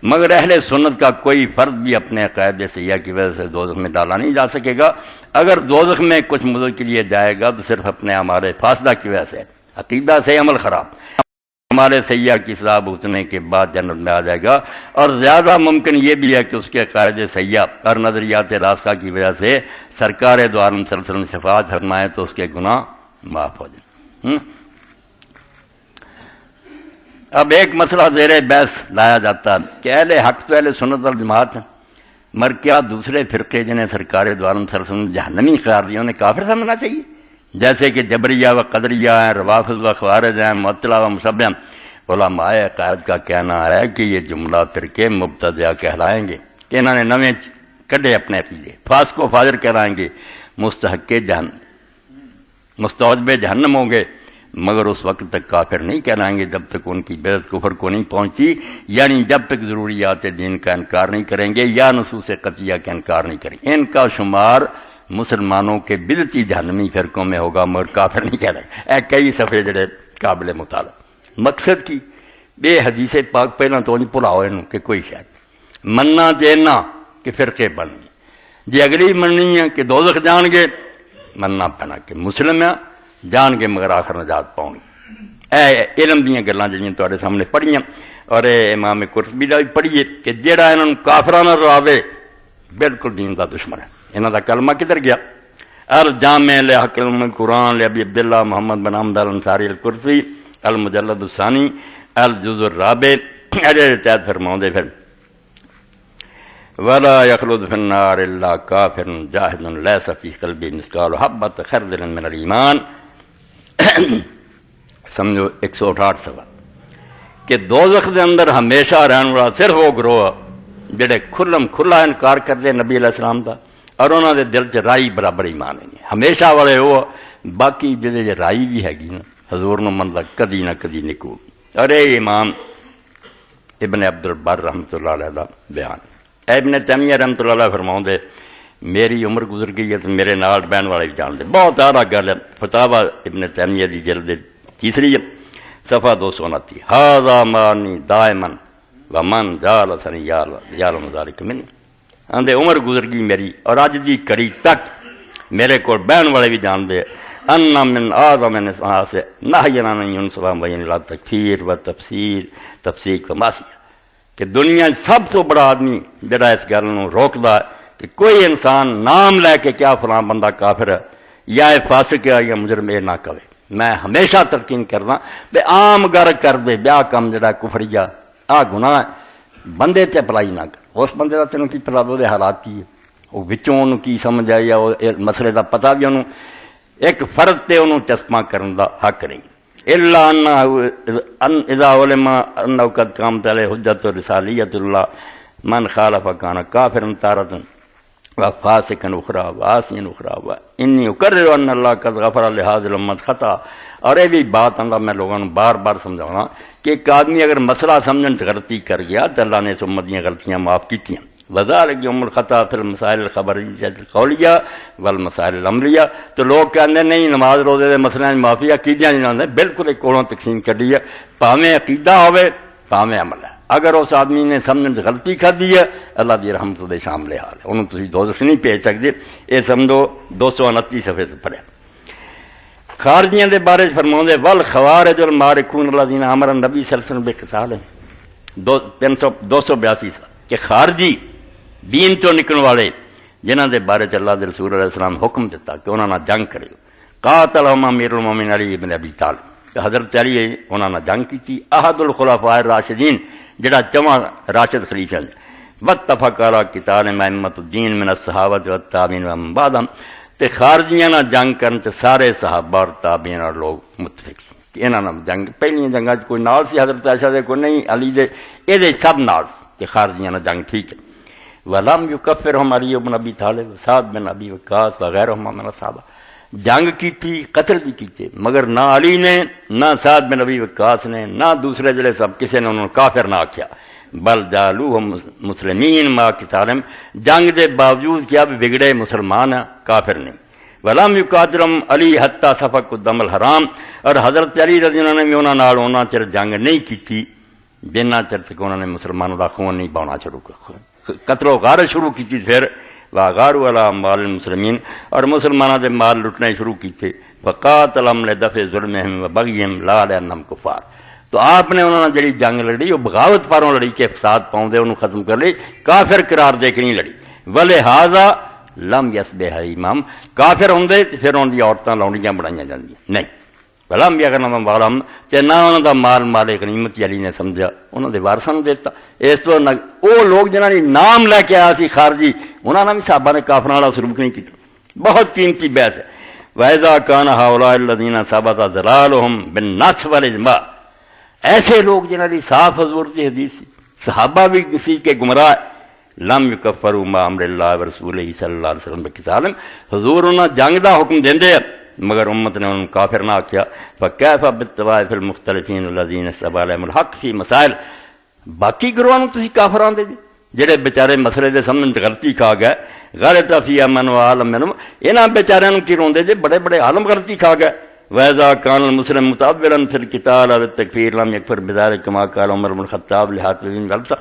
مگر اہل سنت کا کوئی فرد بھی اپنے عقائد صحیحہ کی وجہ سے دوزخ میں ڈالا نہیں جا سکے گا۔ اگر دوزخ میں کچھ مدت کے لیے جائے گا تو صرف اپنے ہمارے فاصلہ کی وجہ سے، عقیدہ سے عمل خراب، ہمارے سیاح کی سزا بھگتنے کے بعد جنت میں آ جائے گا، اور زیادہ ممکن یہ بھی ہے کہ اس کے عقائد سیاح اور نظریات راستہ کی وجہ سے سرکار دو عالم صلی اللہ علیہ وسلم شفاعت فرمائے تو اس کے گناہ معاف ہو جائیں۔ اب ایک مسئلہ زیر بحث لایا جاتا ہے کہ اہل حق تو اہل سنت والجماعت ہیں، مگر کیا دوسرے فرقے جنہیں سرکار دو عالم صلی اللہ علیہ وسلم جہنمی قرار دیا انہیں کافر سمجھنا چاہیے؟ جیسے کہ جبریہ و قدریہ ہیں، روافض و خوارج ہیں، معطلہ و مشبہ۔ علماء عقائد کا کہنا ہے کہ یہ جملہ فرقے مبتدعہ کہلائیں گے کہ انہوں نے نویں کڈے اپنے عقیدے، فاسق و فاجر کہلائیں گے، مستحق جہنم، مستوجب جہنم ہوں گے، مگر اس وقت تک کافر نہیں کہلائیں گے جب تک ان کی بدعت کفر کو نہیں پہنچی، یعنی جب تک ضروریات دین کا انکار نہیں کریں گے یا نصوص قطعیہ کا انکار نہیں کریں گے۔ ان کا شمار مسلمانوں کے بدعتی جہنمی فرقوں میں ہوگا، مگر کافر نہیں کہہ رہے۔ کئی صفحے جڑے قابل مطالعہ۔ مقصد کی بے حدیث پاک پہلا تو نہیں بھلاؤ انہوں کہ کوئی شاید مننا دینا کہ فرقے بننی، جی اگلی مننی ہے کہ دوزخ جان گے، مننا پینا کہ مسلم ہے جان کے مگر آخر نجات پاؤں گے۔ علم دیا گلاں جڑیاں تواڈے سامنے پڑھیاں، اور امام قرطبی دا بھی پڑھیے کہ جہاں انہوں کافرانہ رلاوے بالکل دین دا دشمن ہے۔ انہوں دا کلمہ کدھر گیا؟ الجامع لحکم القرآن لابی عبداللہ محمد بن حمد الانصاری القرطبی المجلد الثانی الجزء الرابع تحت فرماؤں دے پھر ولا يخلد في النار الا كافر جاهد ليس في قلبه مثقال حبة خردل من الایمان۔ سمجھو 168 سوال کہ دوزخ دے اندر ہمیشہ رہن والا صرف وہ گروہ جڑے کھلم کھلا انکار کرتے نبی علیہ السلام دا، اور انہوں دے دل چ رائی برابر ایمان نہیں، ہمیشہ والے وہ باقی جڑے رائی بھی ہے گی نا حضور نو مندا کدی نہ کدی نکو۔ اور اے امام ابن عبد البر رحمۃ اللہ علیہ دا بیان، ابن تیمیہ رحمۃ اللہ علیہ فرماؤں دے میری عمر گزر گئی ہے تو میرے نال بہن والے بھی جان دے. بہت آرا گل ہے. فتاوا ابن تیمیہ دی جلد تیسری صفحہ 229. ھذا مانی دائما ومن جالسنی یعلم ذلک منی. آندے عمر گزر گئی میری اور اج دی کڑی تک میرے کو بہن والے بھی جان دے ان من اعظم الناس نہینا ان ينسب بین لا تکفیر و تفسیق و معصیت کہ دنیا سب تو بڑا آدمی جڑا اس گل نو روکدا کہ کوئی انسان نام لے کے کیا فلاں بندہ کافر ہے یا فاسق ہے یا مجرم ہے نہ کہے. میں ہمیشہ تلقین کرنا بے عام گر کر دے بیا کم جڑا کفریہ آ گناہ بندے تے اپلائی نہ کر. اس بندے دا تینوں کی پتا دے حالات کی ہے وہ وچوں انہوں کی سمجھ آئی یا مسئلے دا پتہ بھی انہوں ایک فرد تے انہوں چسپاں کرن دا حق نہیں. الا ان اذا علم انه قد قامت علیہ حجت رسالیت اللہ من خالف کان کافرا تارۃ وفاسقا اخرى وعاصیا اخرى وانی اکرر ان اللہ قد غفر لهذه الامت خطا. اور یہ بھی بات اللہ میں لوگوں نے بار بار سمجھانا کہ ایک آدمی اگر مسئلہ سمجھن غلطی کر گیا تو اللہ نے اس امت دی غلطیاں معاف کیتیاں. وذالک یوم الخطا فی المسائل الخبریہ القولیہ والمسائل العملیہ. تو لوگ کہتے نہیں نماز روزے دے مسئلے معافی عقیدیاں نہیں. بالکل ایک کولوں تقسیم کری ہے پاویں عقیدہ ہوئے پاویں عمل ہے. اگر اس آدمی نے سمجھن غلطی کر دی ہے اللہ دی رحمت دے شامل حال ہے انہوں تسی دوزخ نہیں بھیج سکتے. یہ سمجھو 229 صفحے سے پڑھے. خارجیاں دے بارے فرماؤں دے والخوارج المارکون الذین امر النبی صلی اللہ علیہ وسلم بقتال 282 کہ خارجی دین تو نکلنے والے جنہاں دے بارے اللہ دے رسول علیہ السلام حکم دیتا کہ انہاں نہ جنگ کرے. قاتلہم امیر المومنین علی بن ابی طالب حضرت علی انہاں نہ جنگ کی تھی. احد الخلفاء الراشدین جڑا چواں راشد خلیفہ ہیں. واتفق علی قتال ائمۃ الدین من الصحابہ والتابعین ومن بعدهم. تے خارجیاں نہ جنگ کرن تے سارے صحابہ اور تابعین اور لوگ متفق کہ انہاں نہ جنگ. پہلی جنگاں کوئی نال سی حضرت عائشہ دے کوئی نہیں علی دے اے دے سب نال کہ خارجیاں نہ جنگ ٹھیک ہے. ولم یکفرہم علی بن ابی طالب سعد بن ابی وقاص وغیرہم من الصحابہ. جنگ کی تھی قتل بھی کیتے مگر نہ علی نے نہ سعد بن ابی وقاص نے نہ دوسرے جڑے سب کسی نے انہوں نے کافر نہ آکھیا. بل جعلوہم مسلمین ما قتالہم. جنگ دے باوجود کیا بھی بگڑے مسلمان کافر نہیں. ولم یقاتلہم علی حتی سفک الدم الحرام. اور حضرت علی رضی اللہ عنہ نے بھی انہاں نال انہاں چر جنگ نہیں کیتی جنہ چر تک انہوں نے مسلمانوں دا خون نہیں بہنا شروع کر قتل و غارت شروع کی تھی. پھر واغاروا علی اموال المسلمین اور مسلمانوں دے مال لٹنے شروع کیتے. وقاتلہم لدفع ظلمہم وبغیہم لا لانہم کفار. تو آپ نے انہوں نے جڑی جنگ لڑی وہ بغاوت پاروں لڑی کہ فساد پاؤں دے انہوں ختم کر لی کافر قرار دے کے نہیں لڑی. ولہذا لم یسبہ امام کافر ہوندے پھر انہوں دی عورتاں لونڈیاں بنائیاں جاندیاں نہیں. ولم یغنم والم تے نہ انہوں دا مال مال غنیمت علی نے سمجھا انہوں دے وارثاں نوں دیتا. اس تو او لوگ جنہاں نے نام لے کے آیا سی خارجی انہاں نے بھی صحابہ نے کافراں والا سلوک نہیں کیتا. بہت قیمتی بحث ہے. وَإِذَا كَانَ هَؤُلَاءِ الَّذِينَ ثَبَتَ ضَلَالُهُمْ بِالنَّصْ وَالْإِجْمَاعِ. ایسے لوگ جنہاں دی صاف حضور کی حدیث سی صحابہ بھی کسی کے گمراہ لم یکفروا ما امر اللہ ورسولہ صلی اللہ علیہ وسلم بقتالہم. حضور انہاں جنگ دا حکم دیندے مگر امت نے انہوں کافر نہ آکھیا. فکیف بالطوائف المختلفین الذین استوى علیہم الحق فی مسائل. باقی گروہاں نوں تسی کافر آندے جی جڑے بیچارے مسئلے دے سمجھ غلطی کھا گئے غلط فی امن و عالم منہم. انہاں بیچاریاں نوں کی روندے جی بڑے بڑے عالم غلطی کھا گئے. وَإِذَا كَانَ الْمُسْلِمُ مُتَأَوِّلًا فِي الْقِتَالِ وَالتَّكْفِيرِ لَمْ يَكْفُرْ بِذَلِكَ كَمَا قَالَ عُمَرُ بْنُ الْخَطَّابِ لِحَاتِبِ غلطہ.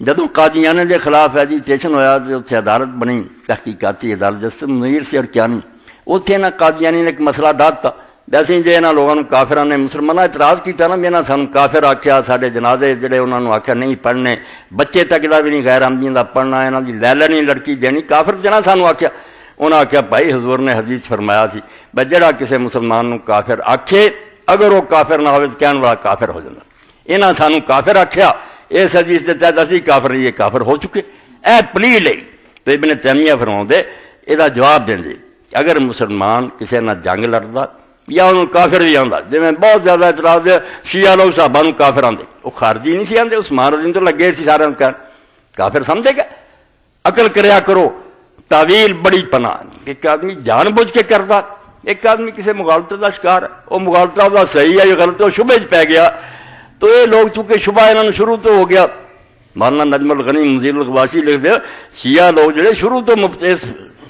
جدوں قادیانیہ دے خلاف ایجیٹیشن ہویا تو اتنے عدالت بنی تحقیقاتی عدالت جسٹس منیر سے اور کیانی اتنے نہ قادیانی نے ایک مسئلہ ڈالتا ویسے جی یہاں لوگوں نے کافران نے مسلمانوں اعتراض کیا نا بھی یہاں سانو کافر آخیا سارے جنازے جڑے انہوں نے آخیا نہیں پڑھنے بچے تک دا بھی نہیں غیر آمدین دا پڑھنا یہاں کی لیلا نہیں لڑکی دینی کافر جنا سانو آخیا. انہوں نے آخیا بھائی حضور نے حدیث فرمایا سی بھائی جڑا کسی مسلمان نو کافر آکھے اگر وہ کافر نہ ہوئے تو کہنے والا کافر ہو جاتا. انہاں سانو کافر آخیا اس حدیث کے تحت اسی کافر یہ کافر ہو چکے اے پلی لئی. تو ابن تیمیہ فرماؤں دے یہ جواب دیں دے اگر مسلمان کسی نہ جنگ لڑتا یا انہوں کافر بھی آتا جی میں بہت زیادہ اعتراض ہے شیعہ لوگ صحابہ نوں کافر آتے وہ خارجی نہیں سی آتے عثمان رضی اللہ عنہ تو لگے سی سارے کافر سمجھے گا. عقل کریا کرو تعویل بڑی پناہ ایک آدمی جان بوجھ کے کرتا ایک آدمی کسی مغالطے کا شکار ہے وہ مغالطہ وہ صحیح ہے یا غلط ہے وہ شبہ پی گیا تو یہ لوگ چونکہ شبہ انہوں نے شروع تو ہو گیا مولانا نجم الغنی مزید الغواشی لکھ دیا شیعہ لوگ جڑے شروع تو اس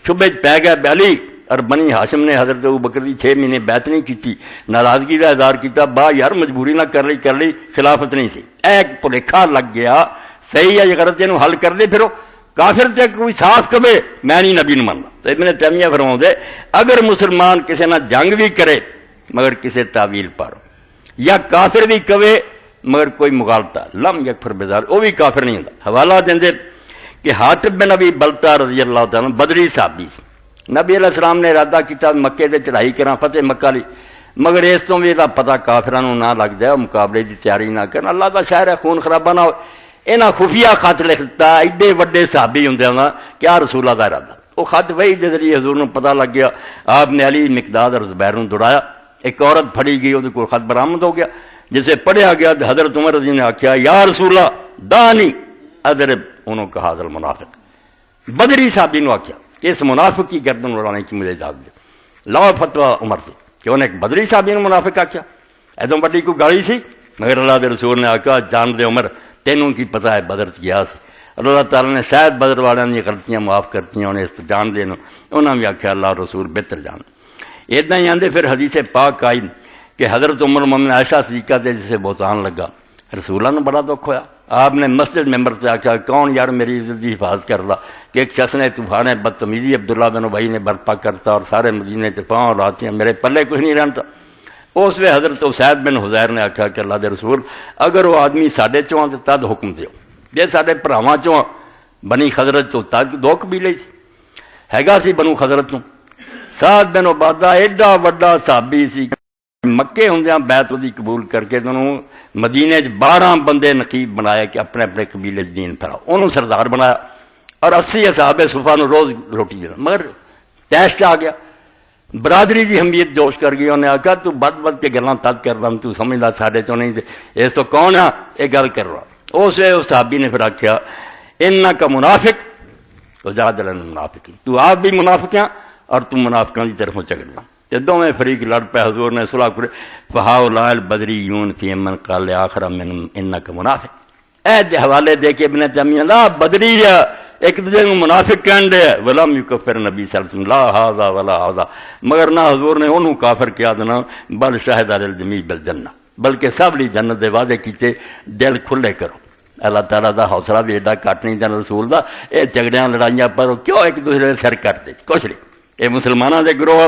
شبے پی گئے علی اور بنی ہاشم نے حضرت ابوبکر کی 6 مہینے بیعت نہیں کی، ناراضگی کا اظہار کیا، با یار مجبوری نہ کر لی خلافت نہیں تھی، ایک بھلیکھا لگ گیا، صحیح ہے یہ غلط یہ حل کر دے پھرو کافر تے کوئی صاف کبے میں نہیں نبی نو مننا۔ تو ابن تیمیہ فرماؤں دے اگر مسلمان کسی نہ جنگ بھی کرے مگر کسی تعویل پر یا کافر بھی کبے مگر کوئی مغالطہ لم یکفر بذالک وہ بھی کافر نہیں ہوتا۔ حوالہ دیں دے کہ حاطب بن ابی بلتہ رضی اللہ تعالیٰ بدری صحابی نبی علیہ السلام نے ارادہ کیا مکے دے چڑھائی کرا فتح مکہ لی مگر اس تو بھی پتا کافرانو نہ لگ جائے مقابلے کی تیاری نہ کرنا، اللہ کا شہر ہے خون خرابہ نہ ہو۔ انہاں خفیہ خط لکھتا ایڈے وڈے صحابی ہوں کیا رسول اللہ کا ارادہ، وہ خط وہی کے ذریعے حضور نو پتہ لگ گیا، آپ نے علی مقداد اور زبیر نو دوڑایا، ایک عورت پھڑی گئی وہ کو خط برآمد ہو گیا، جسے پڑھیا گیا حضرت عمر رضی نے آخیا یا رسول اللہ دانی ادرب، انہوں کہا حاضر منافق، بدری صحابی نو آخیا کہ اس منافق کی گردن اڑانے کی مجھے اجازت دے، لاؤ فتویٰ عمر سے کہ انہیں ایک بدری صحابی نے منافق آخیا، ایدوں بڑی کوئی گالی سی، مگر اللہ کے رسول نے آخیا جان دے عمر تینوں کی پتہ ہے بدر گیا سی، اللہ تعالیٰ نے شاید بدر والوں کی غلطیاں معاف کرتی انہیں اس جان دے انہوں نے بھی آخیا اللہ رسول بہتر جان۔ ادنا ہی آدھے پھر حدیث پاک آئی کہ حضرت عمر مومن عائشہ صدیقہ دے جسے بہتان لگا، رسولہ نے بڑا دکھ ہوا، آپ نے مسجد ممبر سے آخیا کون یار میری عزت کی حفاظت کر رہا کہ ایک شخص نے طوفان بدتمیزی عبداللہ بن ابی نے برپا کرتا اور سارے مدینے سے پاؤں لاتے ہیں، میرے پلے کچھ نہیں رہتا۔ اس وقت حضرت اسید بن حزیر نے آخیا کہ اللہ دے رسول اگر وہ آدمی ساڈے چوں تو تد حکم دیو، جے ساڈے بھراواں چوں بنی خزرج تو تد دو قبیلے ہیگا سی بنو خزرج تو سعد بن عبادہ ایڈا وڈا صحابی سی، مکے ہوندیاں بیعت دی قبول کر کے انہوں مدینے 12 بندے نقیب بنایا کہ اپنے اپنے قبیلے دین پھیلاؤ، انہوں سردار بنایا اور 80 اصحاب صفا نو روز روٹی دینا، مگر ٹیسٹ آ گیا، برادری کی اہمیت جوش کر گئی، انہیں آخیا تو بد بد کے گلاں تد کر رہا تو سمجھدا ساڈے چوں نہیں اس تو کون ہے یہ گل کر رہا۔ اس صحابی نے پھر آخیا ان کا منافق تو جادل منافق، تو آپ بھی منافق ہیں اور تم منافقوں کی طرفوں چکڑنا، دونوں فریق لڑ پے، حضور نے صلح کرے فہؤلاء البدریون فی من قال آخر من انک منافق، اے حوالے دے کے ابن تیمیہ لا بدری ایک دوسرے کو منافق کہن دے ولم یکفر نبی صلی اللہ علیہ وسلم لا ھذا ولا ھذا، مگر نہ حضور نے انہوں کافر کیا دینا بل شہد علی الجمیع بالجنہ، بلکہ سب لی جنت دے وعدے کیتے، دل کھلے کرو۔ اللہ تعالیٰ دا حوصلہ بھی ایڈا کٹ نہیں دینا رسول دا، اے جھگڑیاں لڑائیاں پر کیوں ایک دوسرے سر کرتے کچھ نہیں، اے مسلمانوں دے گروہ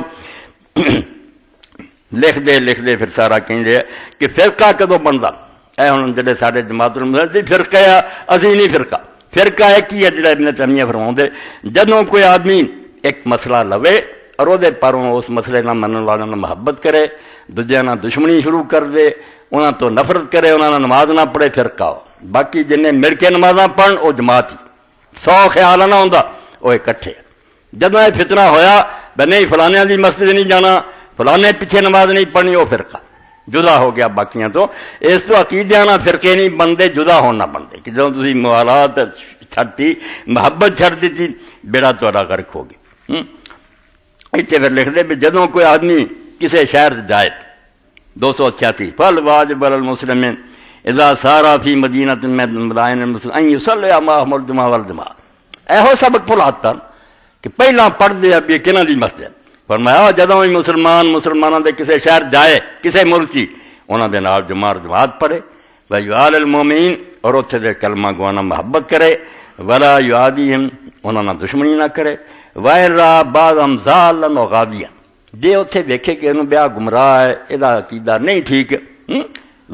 لکھ دے پھر سارا کہیں کہ فرقہ کدو بنتا، اے ہوں جڑے سارے جماعت المسلمین فرقہ ہے اسی نہیں فرقہ ایک ہی ہے جڑا ابن تیمیہ فرماؤں دے جدوں کوئی آدمی ایک مسئلہ لوے اور وہ پروں اس مسئلے نہ منن والوں نے محبت کرے، دوجے نہ دشمنی شروع کر دے، انہاں تو نفرت کرے، انہاں نے نماز نہ پڑھے فرقہ ہو، باقی جنہیں مل کے نمازاں پڑھن وہ جماعت ہی، 100 خیال نہ ہوندا وہ اکٹھے۔ جدوں یہ فتنہ ہویا بھئی نہیں فلانے دی مسجد نہیں جانا، فلانے پیچھے نماز نہیں پڑھنی، وہ فرقہ جدا ہو گیا باقیاں تو، اس تو عقیدے نہ فرقے نہیں بنتے، جدا ہونا بنتے کہ جب تسی موالات چھڑتی محبت چھڑ دیتی بیڑا تہاڈا غرق ہو گیا۔ اتنے پھر لکھ دے بھی جدوں کوئی آدمی کسی شہر جائے 286 فل واجب علی المسلمین اذا سارا فی مدینۃ من مدائن المسلمین ان یصلی معهم الجمعہ والجماعۃ، ایہو سبق بھلاتا کہ پہلا پڑھ دے اب یہ کنہاں دی مسجد، فرمایا جدوں ہی مسلمانوں دے کسی شہر جائے کسی ملک کی انہاں دے نال جماعت پڑھے، ویعال المومنین اور اتھے دے کلمہ گوانا محبت کرے، ولا یعادیہم انہاں نہ دشمنی نہ کرے، وَإِرَّا بَعْضَهُمْ ضَالًّا وَغَاوِيًا جے اتھے ویکھے کہ انہوں بیا گمراہ ہے، یہ عقیدہ نہیں ٹھیک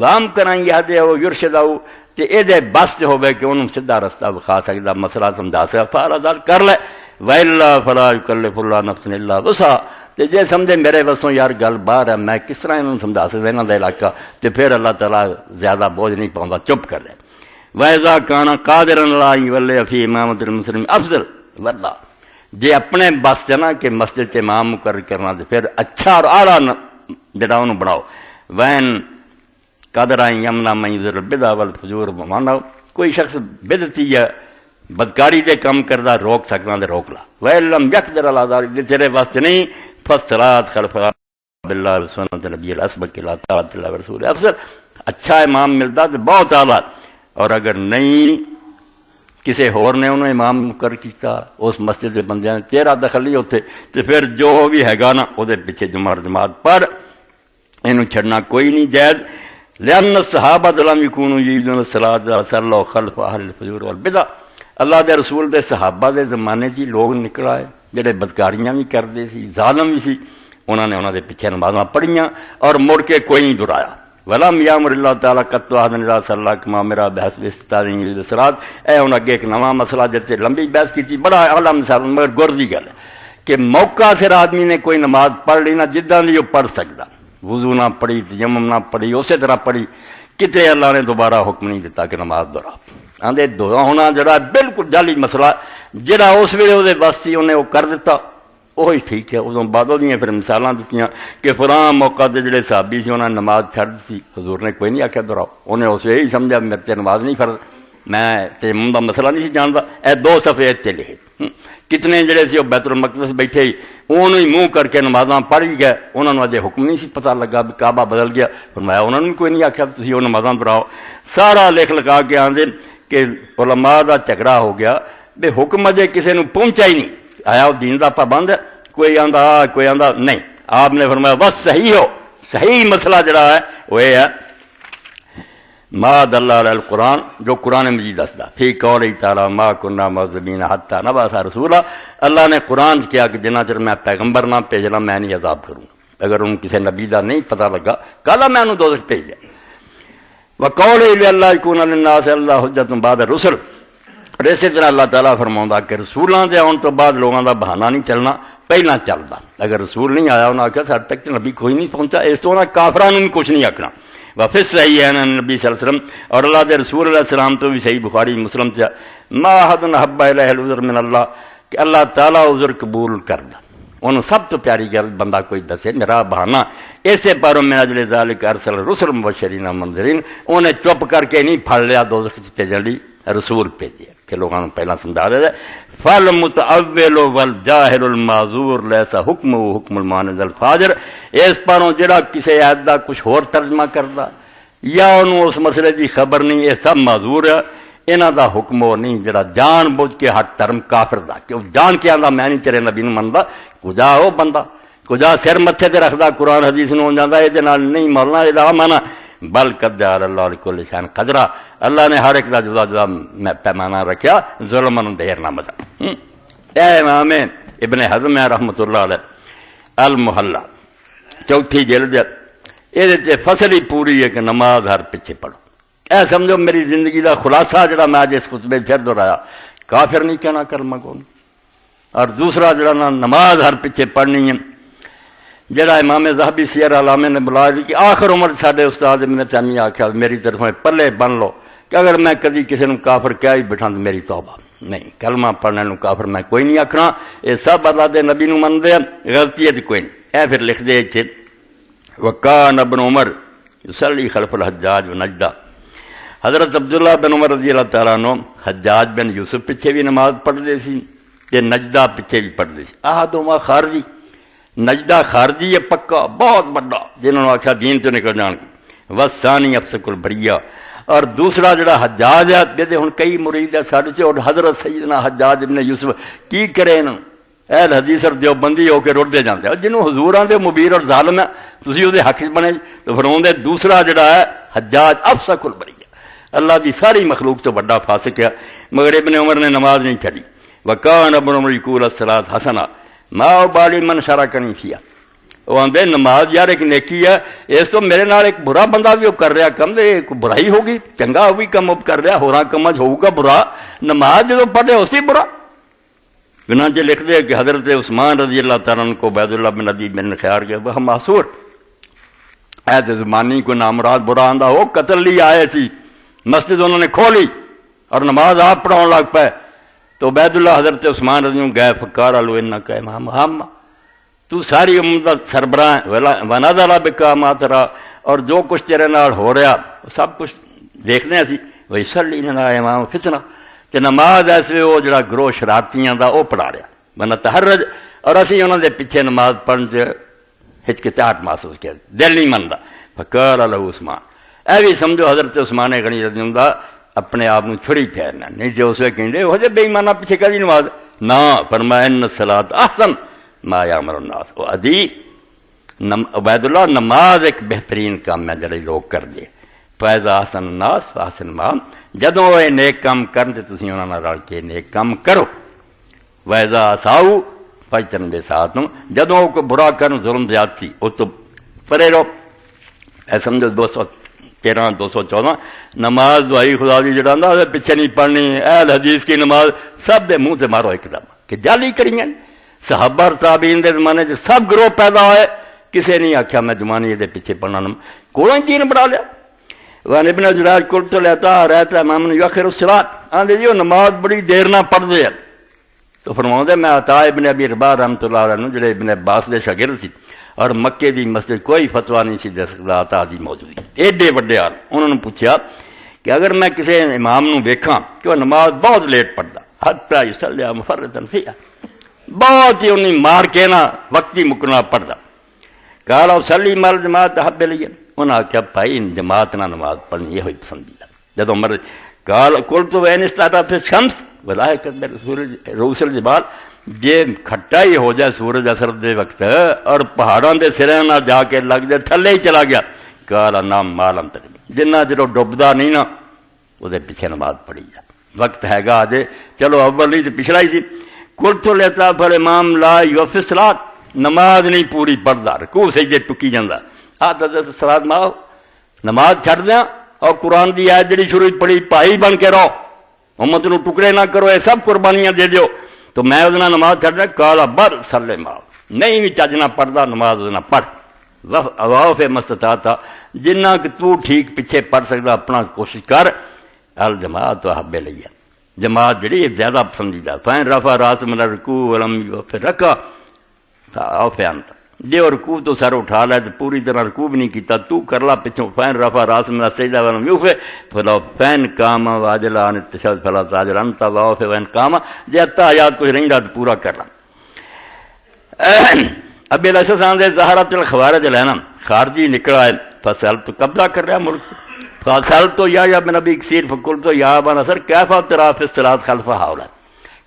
وام کرائیں یادے ہو یرشدہ ہو تے اے دے بس ہوئے کہ انہوں سدھا رستہ بخا سکتا، مسئلہ سمجھا سکتا، فارادار کر لے، وَإِلَّا فَلَا يُكَلِّفُ اللَّهُ نَفْسًا إِلَّا وُسْعَهَا تے جے سمجھے میرے وسوں یار گل باہر ہے میں کس طرح انہوں سمجھا سکتا انہوں دا علاقہ، تے پھر اللہ تعالیٰ زیادہ بوجھ نہیں پاؤں، چپ کر لے۔ وَإِذَا كَانَ قَادِرًا عَلَىٰ أَن يُوَلِّيَ فِي إِمَامَةِ الْمُسْلِمِينَ أَفْضَلُ وَاللَّهُ جے اپنے بس سے نا کہ مسجد سے امام مقرر کرنا تو پھر اچھا اور اعلیٰ جڑا انہوں بناؤ۔ وین قدر یمنا من یذر البدع والفجور مانو کوئی شخص بدعتی یا بدکاری دے کم کردا روک سکنا تے روک لا، وَإِلَّمْ يَقْدِرْ عَلَىٰ ذَلِكَ جے تیرے واسطے نہیں فَالصَّلَاةُ خَلْفَ بِاللَّهِ وَسُنَّةِ النَّبِيِّ الْأَسْبَقِ إِلَىٰ طَاعَةِ اللَّهِ وَرَسُولِهِ افضل، اچھا امام ملتا تو بہت اعلیٰ، اور اگر نہیں کسی ہور نے انہوں امام مقرر کیتا اس مسجد کے بندیاں نے تیرا دخل نہیں اتنے تو پھر جو بھی ہے نا وہ پیچھے جماعت پر یہ چھڑنا کوئی نہیں جائز لأن الصحابہ لم یکونوا یریدون الصلاۃ صلوا خلف اہل الفجور والبدع اللہ دے رسول دے صحابہ دے زمانے جی لوگ نکل آئے جڑے بدکاریاں بھی کرتے سی ظالم بھی سی انہوں نے انہوں دے پیچھے نمازاں پڑھیاں اور مڑ کے کوئی نہیں دہرایا ولم یامر اللہ تعالیٰ قط احد اذا صلی کما امر بحسب استطاعتہ یرید الصلاۃ اے انہوں اگے ایک نواں مسئلہ جتے لمبی بحث کی بڑا اعلیٰ مثال مگر گر دی گل ہے کہ موقع سر آدمی نے کوئی نماز پڑھ لی نہ جداں دی وہ پڑھ سکتا وضو نہ پڑھی تیمم نہ پڑھی اسی طرح پڑھی کتے اللہ نے دوبارہ حکم نہیں دیتا کہ نماز دہرا آدھے دہرا ہونا جڑا بالکل جعلی مسئلہ جڑا اس ویلے وہ بس سی انہیں وہ کر دیتا وہی ٹھیک ہے ادو بعد وہ پھر مثالاں دیتیاں کہ فلاں موقع دے جڑے صحابی سی انہوں نے نماز چھڑ دی حضور نے کوئی نہیں آخیا دہراؤ انہیں اس یہی سمجھا میرے تے نماز نہیں فرض میں تیمم دا مسئلہ نہیں سی جانتا اے 2 صفحے اتنے لکھے کتنے جڑے سی وہ بیت المقدس بیٹھے ہی انہوں ہی منہ کر کے نمازاں پڑھ ہی گئے انہوں نے اجے حکم نہیں سی پتہ لگا بھی کعبہ بدل گیا فرمایا انہوں نے کوئی نہیں آخیا تسی وہ نمازاں دہراؤ سارا لکھ لگا کے آندے کہ علماء دا جھگڑا ہو گیا بے حکم اجے کسی نے پہنچا ہی نہیں آیا وہ دین دا پابند ہے کوئی آندا کوئی آندا نہیں آپ نے فرمایا بس صحیح ہو صحیح مسئلہ جڑا ہے وہ یہ ہے ما دل علی القرآن جو قرآن مجید دسدا فی قول تعالی ما کنا معذبین حتی نبعث رسولا اللہ نے قرآن کیا کہ جنہ چر میں پیغمبر نہ بھیجنا میں نہیں عذاب کروں اگر ان کسی نبی دا نہیں پتہ لگا کالا میں انہوں دوزخ بھیج دیا وقول اللہ یکون للناس اللہ حجت بعد الرسل اور اسی طرح اللہ تعالیٰ فرماؤں کہ رسولاں دے آن تو بعد لوگوں دا بہانہ نہیں چلنا پہلا چلتا اگر رسول نہیں آیا انہوں نے آخیا سارے تک نبی کوئی نہیں پہنچا اس تو انہیں کافران بھی کچھ نہیں آخنا واپس صحیح ہے نبی صلی اللہ علیہ وسلم اور اللہ دے رسول علیہ السلام تو بھی صحیح بخاری مسلم سے ما احد احب الیہ العذر من اللہ کہ اللہ تعالیٰ عذر قبول کردا انہوں سب تو پیاری گل بندہ کوئی دسے میرا بہانہ ایسے پاروں میں اجل ذالک ارسل رسل مبشرین منذرین انہیں چپ کر کے نہیں پھڑ لیا دوزخ بھیجن لی رسول بھیجے کہ لوگوں نے پہلا سمجھا دے فالمتأول والجاہل المعذور لیسا حکم حکم المعاند الفاجر اس پاروں جڑا کسی آیت دا کچھ اور ترجمہ کردا یا انہوں اس مسئلے دی خبر نہیں یہ سب معذور ہے انہاں دا حکم وہ نہیں جڑا جان بوجھ کے ہٹ ترم کافر دا کہ جان کے آندا میں نہیں تیرے نبی نوں مندا کجا وہ بندہ کجا سر متھے تے رکھدا قرآن حدیث نوں جاندا اے دے نال نہیں مولانا اے دا مانا بل قدر اللہ لکل شان قدرا اللہ نے ہر ایک دا جدا جدا پیمانہ رکھیا ظلم نوں دیر نہ مزا اے امام ابن حزم رحمۃ اللہ علیہ المحلہ چوتھی جلد یہ فصل ہی پوری ہے کہ نماز ہر پیچھے پڑھو اے سمجھو میری زندگی دا خلاصہ جڑا میں آج اس خطبے پھر دہرایا کافر نہیں کہنا کلمہ کو اور دوسرا جڑا نا نماز ہر پیچھے پڑھنی ہے جڑا امام ذہبی سیر علامہ نے بلا دی کہ آخر عمر ساڈے استاد ابن تیمیہ آخیا میری طرف پلے بن لو کہ اگر میں کدی کسی نے کافر کیا ہی بٹھا تو میری توبہ نہیں کلمہ پڑھنے نو کافر میں کوئی نہیں آکھنا یہ سب اللہ دے نبی نو مندے غلطی ہے کوئی نہیں اے پھر لکھ دے چھے وکان ابن عمر یصلی خلف الحجاج و نجدہ حضرت عبداللہ بن عمر رضی اللہ تعالیٰ عنہ حجاج بن یوسف پیچھے بھی نماز پڑھ دے سی کہ نجدہ پیچھے بھی پڑھ دے سی احدہما خارجی نجدہ خارجی ہے پکا بہت بڑا جنہوں نے آخیا دین تو نکل جان وثانی افسق البریہ اور دوسرا جڑا حجاج ہے دے ہن کئی مرید ہے ساڈے سے اور حضرت سیدنا حجاج ابن یوسف کی کرے انہوں اہل حدیث اور دیوبندی ہو کے رڑتے جاندے ہیں جنہوں حضوراں دے مبیر اور ظالم ہے تسی او دے حق بنے تو فرماؤں دے دوسرا جڑا ہے حجاج افسق البریہ اللہ دی ساری مخلوق تو بڑا فاسق ہے مگر ابن عمر نے نماز نہیں چھڑی وکان ابن عمر یقول الصلاۃ حسنہ ما بالی من شرکنی فیہا وہ آندے نماز یار ایک نیکی ہے اس تو میرے نال ایک برا بندہ بھی وہ کر رہا کم دے ایک برائی ہوگی چنگا ہوگی کم اب کر رہا ہوراں کم ہوگا برا نماز جو پڑھے اسی برا چنانچہ لکھ دے کہ حضرت عثمان رضی اللہ تعالیٰ عنہ کو عبید اللہ بن ابی بن خیار کے وہ محصور ایت زمانی کو نامراد برا آندا ہو قتل لی آئے سی مسجد انہوں نے کھولی اور نماز آپ پڑھاؤ لگ پے تو عبید اللہ حضرت عثمان رضی اللہ گئے فکار علو انکا امام محمد تو ساری امت سربراہ ونادر بکا ما ترا اور جو کچھ تیرے نال ہو رہا سب کچھ دیکھنے سی ویسلی لنا امام فتنہ کہ نماز ایسے وہ جڑا گروہ شرارتیاں دا وہ پڑھا رہا ورنہ تحرج اور اسی انہوں دے پیچھے نماز پڑھن سے ہچکچاہٹ محسوس کیا دل نہیں مندا فکار علو عثمان اے بھی سمجھو حضرت عثمان غنی رضی اللہ اپنے آپ کو چھڑی پھیرنا نہیں جو اس وقت کہیں وہ جب بے ایمانہ پیچھے کری نماز نہ فرمایا ان الصلاۃ احسن ما یامر الناس وہ ادی عبید اللہ نماز ایک بہترین کام ہے جڑے لوگ کر دے فیضا احسن الناس احسن ما جدوں وہ نیک کام کرن تے تسی انہاں نال رل کے نیک کام کرو ویزا ساؤ فجتن بے ساتوں جدوں کو برا کرن ظلم زیادتی اس تو پرے رہو اے سمجھو 213 214 نماز دعائی خدا دی جڑا نہ پیچھے نہیں پڑھنی اہل حدیث کی نماز سب دے منہ سے مارو ایک دم کہ جعلی کریں صحابہ تابعین دے زمانے سے سب گروہ پیدا ہوئے کسی نہیں آخیا میں زمانے دے پیچھے پڑھنا کوڑوں دین بڑھا لیا وان ابن جراج کل تو لیتا رہتا امام یؤخر الصلاۃ آندے جی نماز بڑی دیر نہ پڑھتے ہیں تو فرماؤں میں عطا ابن ابی رباح رحمۃ اللہ علیہ جڑے ابن عباس دے شاگرد سی اور مکے دی مسجد کوئی فتوا نہیں سی دے سکتا عطا دی موجودگی ایڈے بڑے آل انہوں نے پوچھا کہ اگر میں کسی امام نو ویکھاں کہ وہ نماز بہت لیٹ پڑھتا حتی یصلی مفرطا فیہا بہت ہی انہیں مار کے نا وقتی مکنا پڑھتا قال اصلی مال جماعت حب لیا انہوں نے کہا بھائی جماعت نہ نماز پڑھنی یہ ہوئی پسندیدہ جدو مر قال قلت وین استطاعت فی الشمس ولاحقت برؤوس الجبال جے کھٹا ہی ہو جائے سورج اثر دے وقت اور پہاڑوں دے سرے نہ جا کے لگ جائے تھلے ہی چلا گیا قال نام مالم تک جنہ جدو ڈبدا نہیں نا وہ پیچھے نماز پڑھی جائے وقت ہے گا آجے چلو اول ہی پچھلا ہی سی قلت لیتا پر امام لا یوفی الصلاۃ نماز نہیں پوری پڑھتا رکوع سجدے ٹکی جاندہ صلاۃ ماؤ نماز چھڈ دیاں اور قرآن دی آیت جڑی شروع پڑھی بھائی بن کے رہو امت نو ٹکڑے نہ کرو یہ سب قربانیاں دے دیو تو میں ادنا نماز چھڈ دیا کالا بر سلے ماؤ نہیں بھی چج نہ پڑھتا نماز ادنا پڑھ واف مستطاعت جنہ کہ تو ٹھیک پیچھے پڑھ سکتا اپنا کوشش کر الجماعت حب لیا جماعت جڑی زیادہ پسندیدہ فین رفع راس من الرکوع ولم پھر رکھا انت جی اور رکوع تو سر اٹھا لے تو پوری طرح رکوع بھی نہیں کیتا تو کر لا پچھوں فین رفع راس من السجدہ ولم یوفی فلو فین قام واجل عن التشہد فلا تاجر انت واف فین قام جی اتا آیات کچھ رہی تو پورا کرنا اب الاساں دے ظاہرات الخوارج لینا خارجی نکلا ہے فصل تو قبضہ کر رہا ملک فصل تو یا بن ابی کثیر فقل تو یا بن اثر کیفا ترا فی الصلاۃ خلف ہؤلاء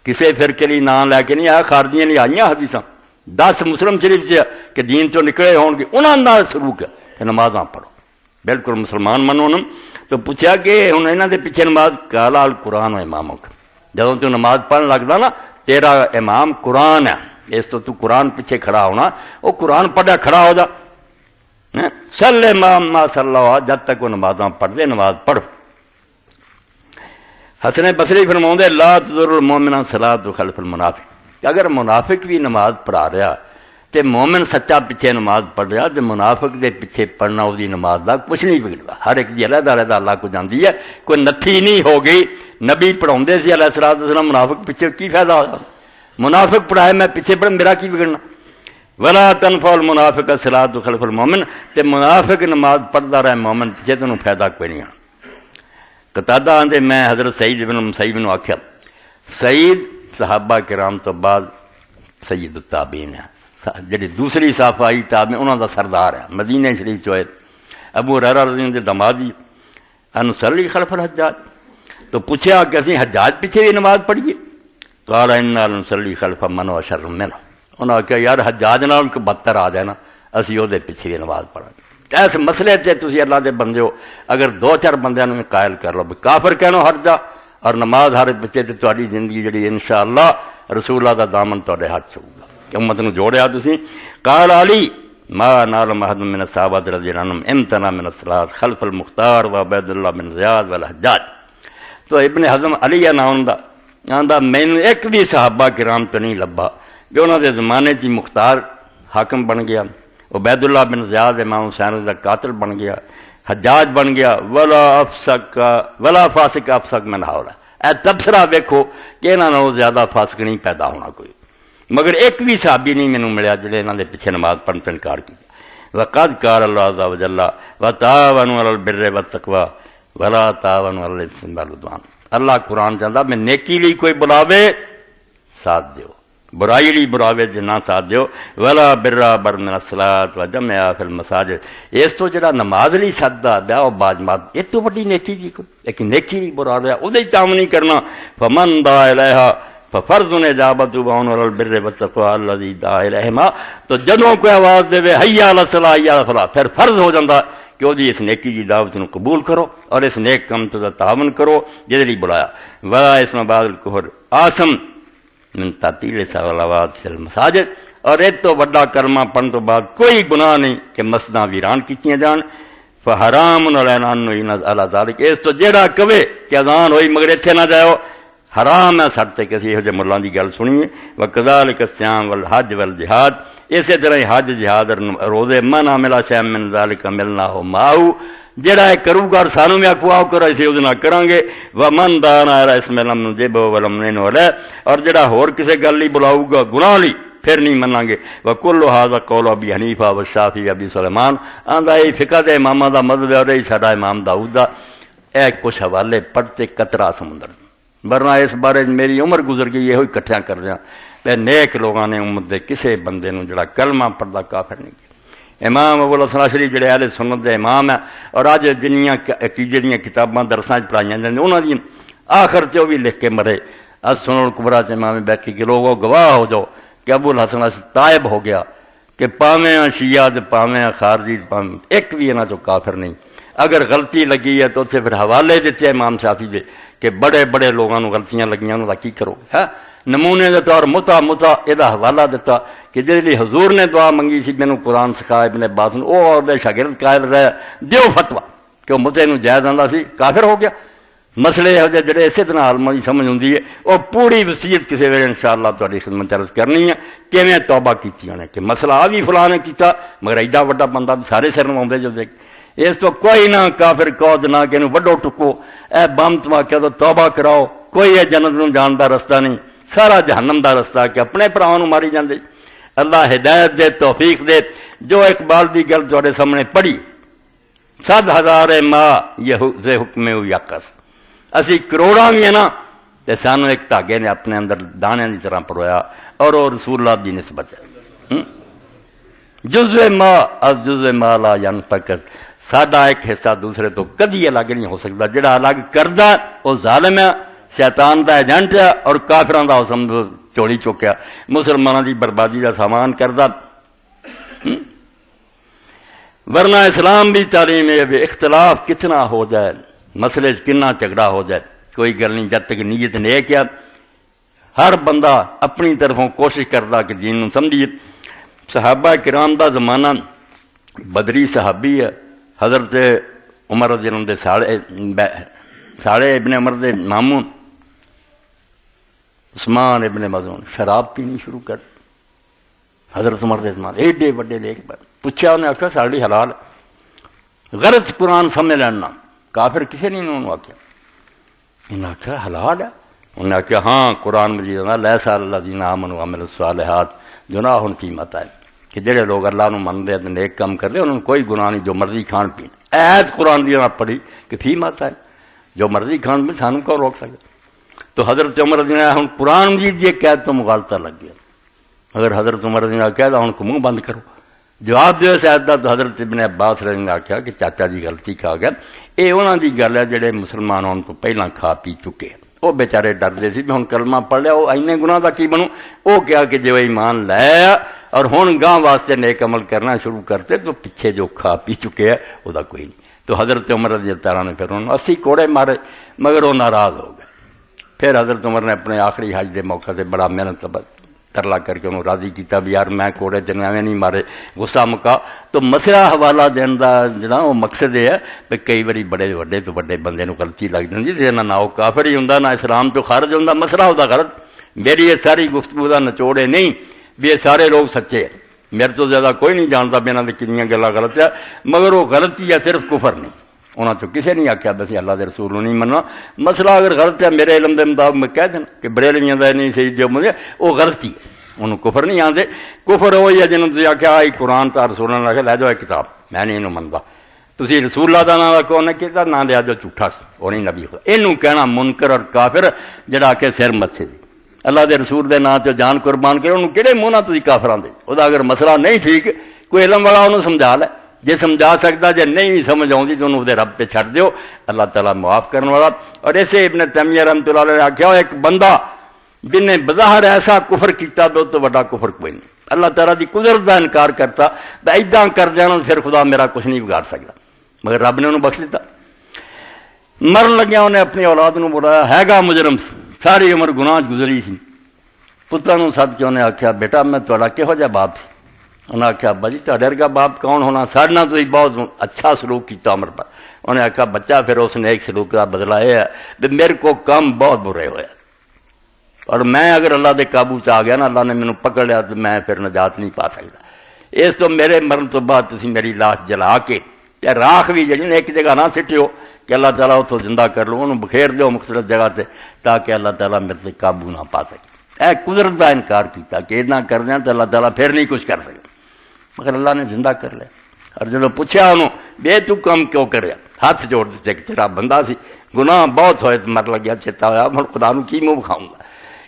کسی فرقے لی نام لے کے نہیں آیا خارجیاں نہیں آئیاں حدیثاں 10 مسلم شریف سے کہ دین تو نکلے ہون گے انہاں دا سلوک ہے کہ نمازاں پڑھو بالکل مسلمان منو نم تو پوچھا کہ ہن انہاں دے پیچھے نماز قال القرآن و امامک جدوں تو نماز پڑھن لگدا نا تیرا امام قرآن ہے اس تو قرآن پیچھے کھڑا ہونا وہ قرآن پڑھا کھڑا ہو جا صلی ما صلی اللہ جب تک وہ نمازاں پڑھ دے نماز پڑھ حسن بصری فرماؤں دے لا تضر المومن صلاۃ خلف المنافق کہ اگر منافق بھی نماز پڑھا رہا تے مومن سچا پیچھے نماز پڑھ رہا تے منافق دے پیچھے پڑھنا اس دی نماز دا کچھ نہیں بگڑتا ہر ایک دی علیحدہ علیحدہ اللہ کو جانتی ہے کوئی نتھی نہیں ہو گئی نبی پڑھاؤندے سی علیہ الصلوۃ والسلام منافق پیچھے کی فائدہ ہوتا منافق پڑھائے میں پیچھے پڑھ میرا کی بگڑنا ولا تنفع المنافق الصلاۃ خلف المؤمن تے منافق نماز پڑھتا رہے مومن پیچھے تینوں فائدہ کوئی نہیں قتادہ آندے میں حضرت سعید بن مسیب نے آخیا سعید صحابہ کرام تو بعد سید التابعین ہے جڑی دوسری صحابائی تابعین انہاں دا سردار ہے مدینہ شریف جو ہے ابو ہریرہ رضی اللہ عنہ دے دامادی انصلی خلف الحجاج تو پوچھا کہ اسی حجاج پیچھے بھی نماز پڑھیے قال انا نصلی خلف من و شر منه انہاں کہا یار حجاج نال کو بدتر آ جائے نا اسی او دے پیچھے بھی نماز پڑھا اس مسئلے تے تسی اللہ دے بندے ہو اگر 2-4 بندیاں نوں قائل کر لو کافر کہنو ہٹ جا اور نماز ہر بچے تے تہاڈی زندگی جڑی انشاءاللہ رسول اللہ دا دامن تہاڈے ہاتھ ہوگا امت نوں جوڑیا تسی قال علی ما نعلم احد من الصحابہ رضی اللہ عنہم امتنع من الصلاۃ خلف المختار و عبید اللہ بن زیاد والحجاج تو ابن حزم علی نام دا آندا مینوں ایک بھی صحابہ کرام تو نہیں لبا کہ انہاں دے زمانے چ مختار حاکم بن گیا عبید اللہ بن زیاد امام حسین دا قاتل بن گیا حجاج بن گیا ولا فاسق افسق من ہؤلاء اے تبصرہ ویکھو کہ انہاں نالوں زیادہ فاسق نہیں پیدا ہونا کوئی مگر ایک بھی صحابی نہیں مینوں ملیا جڑے انہاں دے پیچھے نماز پڑھن تے انکار کیتا وقد قال اللہ عز وجل وتعاونوا علی البر والتقوى ولا تعاونوا علی الاثم والعدوان اللہ قرآن چاہتا میں نیکی لی کوئی بلاوے ساتھ دیو برائی لی براوے جے نہ ساتھ دیو ولا برا بر من الصلاۃ و جمع فی المساجد. اس تو جڑا نماز لی سدا بیا او باجمات اس تو بڑی نیکی کی کوئی لیکن نیکی نہیں برا رہا او دے کام نہیں کرنا. فمن دعا الیہا ففرض اجابت بعون البر والتقوى الذی دعا الیہما. تو جدوں کوئی آواز دے حی علی الصلاۃ حی علی الفلاح پھر فرض ہو جاندا کہ وہ اس نیکی کی دعوت کو قبول کرو اور اس نیک کام تو تعاون کرو جس لیے بلایا. ولا اسم بعد الکفر آثم من تعطیل صلوات فی المساجد. اور ایک تو بڑا کلمہ پڑھنے تو بعد کوئی گناہ نہیں کہ مسجداں ویران کیتیاں جان. فحرام علینا ان نعین علی ذلک. اس تو جیڑا کہے کہ اذان ہوئی مگر ایتھے نہ جاؤ حرام ہے سڑتے کسی یہ ملاں دی گل سنیے. وکذالک الصیام والحج والجہاد. اسی طرح حج جہاد اور روزے من عمل شیئا من ذلک ملنا ہو ماؤ. جڑا ہے کرو گا سانو میں اکواؤ کرو اسی اس نہ کریں گے. ومن دانا علی اسم لم نجب ولم ننو علیہ. اور جڑا ہور کسی گل لی بلاؤ گا گناہ لی پھر نہیں منیں گے. وکل ھذا قول ابی حنیفہ والشافعی ابی سلیمان. آندا یہ فقہ دے اماماں دا مذہب ہے اور یہ ساڈا امام داؤد دا. اے کچھ حوالے پڑھتے قطرہ سمندر ورنہ اس بارے میری عمر گزر گئی یہ اکٹھیاں کر رہا. نیک لوگاں نے امت دے کسے بندے نو جڑا کلمہ پڑھدا کافر نہیں کیا. امام ابو الحسن اشعری جڑے اہل سنت دے امام ہے اور اج جنیاں عقیدے دیاں کتاباں درساں وچ پڑھائیاں جاندے انہاں دی آخر تے وہ بھی لکھ کے مرے السنن الکبریٰ چ امام بیہقی کے لوگوں گواہ ہو جاؤ کہ ابو الحسن اشعری طائب ہو گیا کہ پاویں شیعہ تے پاویں خارجی پاویں ایک بھی انہاں چوں کافر نہیں. اگر غلطی لگی ہے تو اسے پھر حوالے دیتے امام شافعی دے کہ بڑے بڑے لوگوں نو غلطیاں لگیاں انہاں دا کی کرو گے. ہاں نمونے دے طور متا یہ حوالہ دیتا کہ جس لیے حضور نے دعا منگی سی مینوں قرآن سکھا ابن عباس نے وہ اور دے شاگرد قائل رہے دیو فتوا کہ وہ متے نو جائز آندا سی کافر ہو گیا. مسئلے یہو جہے جڑے اسی طرح عالماں دی سمجھ ہوندی ہے وہ پوری وصیت کسی ویلے انشاءاللہ تہاڈی خدمت عرض کرنی ہے کیویں توبہ کیتیاں نے کہ مسئلہ آ بھی فلاں نے کیتا مگر ایڈا وڈا بندہ سارے سر نوں آوندے جو دیکھ اس تو کوئی نہ کافر کہو نہ کہ وڈو ٹکو اے بم تماکے تو توبہ کراؤ. کوئی ہے جنت نوں جان دا رستہ نہیں سارا جہنم دا رستہ کہ اپنے بھراواں نوں ماری جاندے. اللہ ہدایت دے توفیق دے. جو اقبال دی گل تہاڈے سامنے پڑھی 100,000 ماں یہ حکم یقص اسی کروڑاں بھی ہیں نا تے سانو ایک دھاگے نے اپنے اندر دانے کی طرح پرویا اور وہ رسول اللہ دی نسبت ہے. جزء ما از جزء ما لا ینفکر. ساڈا ایک حصہ دوسرے تو کدی الگ نہیں ہو سکتا. جڑا الگ کردا وہ ظالم ہے شیطان دا ایجنٹ ہے اور کافراں دا حسن چوڑی چوکیا مسلمانوں دی بربادی دا سامان کردا. ورنہ اسلام بھی تعلیم ہے اختلاف کتنا ہو جائے مسئلے کنا جھگڑا ہو جائے کوئی گل نہیں جب تک نیت نیک ہے ہر بندہ اپنی طرفوں کوشش کردا کہ دین نوں سمجھیے. صحابہ کرام دا زمانہ بدری صحابی ہے حضرت عمر رضی اللہ عنہ دے ساڑے ابن عمر دے ماموں عثمان ابن مظعون شراب پینی شروع کر. حضرت عمر دے زمان ایڈے وڈے لیک پر پوچھا انہیں آخیا ساڑی حلال غرض قرآن سمجھ لینا کافر کسے نہیں انہوں نے آخیا. انہیں آخیا حلال ہے. انہوں نے آخیا ہاں قرآن مجید لیسا الذین آمنوا وعملوا الصالحات جناح فیما طعم کہ جڑے لوگ اللہ نو منتے ہیں نیک کام کرتے انہوں نے کوئی گناہ نہیں جو مرضی کھان پین. ایت قرآن دی نہ پڑھی کہ فیما طعم جو مرضی کھان پین سانو کون روک سکے. تو حضرت عمر رضی اللہ عنہ ہن قرآن مجید یہ قید تو مغالطہ لگ گیا. اگر حضرت عمر رضی اللہ عنہ کہہ ہن کو منہ بند کرو جواب دے شاید تو حضرت ابن عباس رضی اللہ عنہ آخیا کہ چاچا جی غلطی کھا گیا. یہ انہوں دی گل ہے جڑے مسلمان ہون تو پہلاں کھا پی چکے وہ بیچارے ڈردے سی ہن کلمہ پڑھ لیا وہ اینے گناہ دا کی بنوں. وہ کیا کہ جو ایمان لایا اور ہن گاں واسطے نیک عمل کرنا شروع کرتے تو پیچھے جو کھا پی چکے ہے وہ دا کوئی نہیں. تو حضرت عمر رضی اللہ عنہ نے پھر انہوں 80 کوڑے مارے مگر وہ ناراض ہو گئے. پھر حضرت عمر نے اپنے آخری حج دے موقع سے بڑا محنت ترلا کر کے انہوں راضی کیتا بھی یار میں کوڑے جنویں نہیں مارے غصہ مکا. تو مسئلہ حوالہ دین دا جڑا وہ مقصد یہ ہے کہ کئی باری بڑے وڈے تو وڈے بندے نو غلطی لگ جاندی جس نہ وہ کافر ہی ہوندا نہ اسلام تو خارج ہوندا مسئلہ ہوتا غلط. میری یہ ساری گفتگو دا نچوڑے نہیں بھی یہ سارے لوگ سچے ہیں. میرے تو زیادہ کوئی نہیں جانتا بھی انہاں دی کنیاں گلاں غلط ہے مگر وہ غلطی ہے صرف کفر نہیں. انہوں تو کسی نہیں آخیا بس اللہ دے رسول نہیں مننا. مسئلہ اگر غلط ہے میرے علم دے مطابق میں کہہ دینا کہ بریلویاں دا نہیں صحیح جو مجھے وہ غلطی ہے انہوں کفر نہیں آتے. کفر وہی ہے جنہوں نے آخیا آئی قرآن تا رسول اللہ نے لے جاؤ ایک کتاب میں نہیں انہوں منتا. تسی رسول اللہ دا نام کون نے کیتا نہ لیا جو جھوٹا سی وہ نہیں نبی خدا. اینوں کہنا منکر اور کافر جڑا کہ سر متھے دی اللہ دے رسول دے نام تے جان قربان کرے، انہوں کہڑے منہ نہ تسی کافراں دے؟ وہ اگر مسئلہ نہیں ٹھیک کوئی علم والا انہوں سمجھا لے، جے سمجھا سکتا جے نہیں سمجھ آؤں تو انہوں دے رب پہ چھڑ دیو، اللہ تعالیٰ معاف کرنے والا۔ اور ایسے ابن تیمیہ رحمۃ اللہ علیہ نے آخیا ایک بندہ جن نے بظاہر ایسا کفر کیتا تو بڑا کفر کوئی نہیں، اللہ تعالیٰ دی قدرت کا انکار کرتا تو ایداں کر جانا پھر خدا میرا کچھ نہیں بگاڑ سکتا، مگر رب نے انہوں بخش دیتا۔ مرن لگیا انہیں اپنی اولاد نو بلایا، ہے گا مجرم، ساری عمر گناہ گزری سی، پتر نو سد کے انہیں آخیا بیٹا میں تھوڑا کہہو جہا باپ سی؟ انہیں آخیا ابا جی تھوڑے ورگا باپ کون ہونا، سارے نال تسی بہت اچھا سلوک کیتا عمر پر۔ انہیں آخیا بچہ پھر اس نے ایک سلوک کا بدلا یہ ہے کہ میرے کو کام بہت برے ہوئے اور میں اگر اللہ دے قابو چ آ گیا نا، اللہ نے مینوں پکڑ لیا تو میں پھر نجات نہیں پا سکتا، اس تو میرے مرن تو بعد تسی میری لاش جلا کے راکھ بھی جڑی ایک جگہ نہ سٹیو کہ اللہ تعالیٰ اتوں زندہ کر لو، انہوں بکھیر دو مختلف جگہ سے تاکہ اللہ تعالیٰ میرے سے قابو نہ پا سکے۔ اے قدرت کا انکار کیتا کہ اتنا کر دیں تو اللہ تعالیٰ پھر نہیں کچھ کر سکے، مگر اللہ نے زندہ کر لیا۔ اور جب پوچھا انہوں بے تو کم کیوں کریا، ہاتھ جوڑ دیتے کہ تیرا بندہ سی، گناہ بہت ہوئے تو مر لگیا، چیتا ہوا ہوں خدا نو کی منہ کھاؤں گا،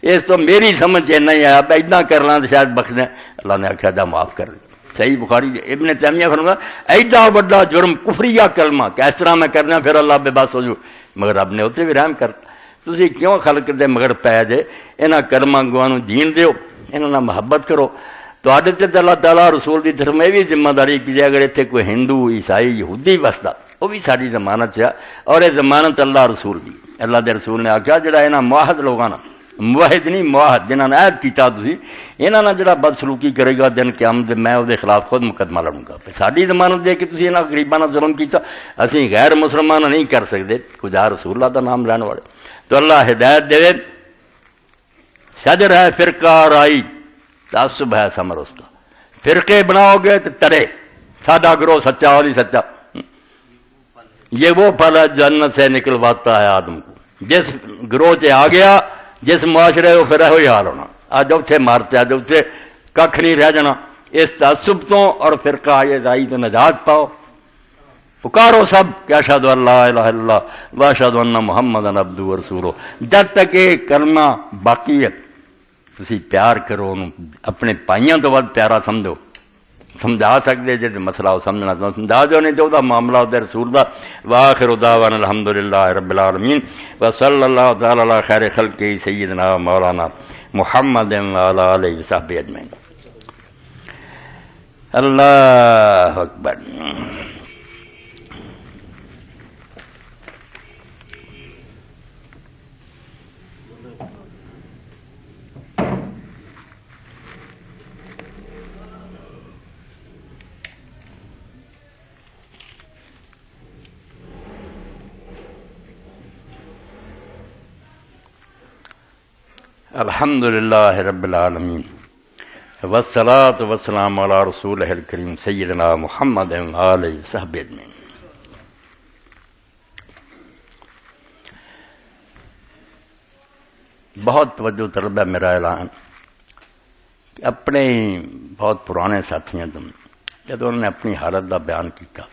اس تو میری سمجھ نہیں آیا اتنا کرنا تو شاید بخش دیں۔ اللہ نے آخیا جا معاف کر دیا۔ صحیح بخاری ابن تیمیہ فرماتا ایڈا بڑا جرم کفریہ کلمہ کہ اس طرح میں کرنا پھر اللہ بے بس ہو جو، مگر رب نے اتنے بھی رحم کرتا۔ تسی کیوں خلق دے مگر پے جے، انہاں کلمہ گواں نو جین دیو، انہاں نال محبت کرو۔ تو آڈے تے اللہ تعالیٰ رسول دی طرف میں بھی ذمہ داری کی اگر اتنے کوئی ہندو عیسائی یہودی وسدا وہ بھی ساری ضمانت ہے، اور یہ ضمانت اللہ رسول دی۔ اللہ دے رسول نے آخیا جڑا انہاں معاہد لوگاں نا، موحد نہیں معاہد جنہاں نے عہد کیتا تسی، انہاں نال جڑا بدسلوکی کرے گا دن قیامت میں وہ خلاف خود مقدمہ لڑوں گا۔ ساری ضمانت دے کہ تسی انہاں غریباں نال ظلم کیتا، اسی غیر مسلمان نہیں کر سکتے، خدا رسول اللہ دا نام لینے والے۔ تو اللہ ہدایت دے، شجر ہے فرقہ رائی، تعصب ہے ثمر اس کا، فرقے بناؤ گے تو ترے، سادہ گروہ سچا اور نہیں سچا، یہ وہ پھل ہے جنت سے نکلواتا ہے آدم کو۔ جس گروہ سے آ گیا جس معاشرے وہ پھر وہی حال ہونا، آج اتنے مارتے آج اتنے کھ نہیں رہ جانا۔ اس تعصب تو اور فرقہ یہ رائی تو نجات پاؤ، پکارو سب کہ اشہد ان لا الہ الا اللہ واشہد ان محمد عبدہ ورسولہ، جب تک یہ کلمہ باقی ہے تسی پیار کرو، اپنے پائیاں تو ود پیارا سمجھو، سمجھا سکتے جی مسئلہ وہ سمجھنا تو سمجھا جو نہیں تو معاملہ دے رسول دا۔ وآخر دعوانا الحمدللہ رب العالمین وصلی اللہ تعالی علی خیر خلقہ سیدنا مولانا محمد وعلی آلہ وصحبہ اجمعین۔ اللہ اکبر۔ الحمد للہ رب العالمین والصلاة والسلام علی رسولہ الکریم سیدنا محمد وآلہ وصحبہ اجمعین۔ بہت توجہ طلب ہے میرا اعلان کہ اپنے بہت پرانے ساتھیاں تم جب انہوں نے اپنی حالت کا بیان کیا،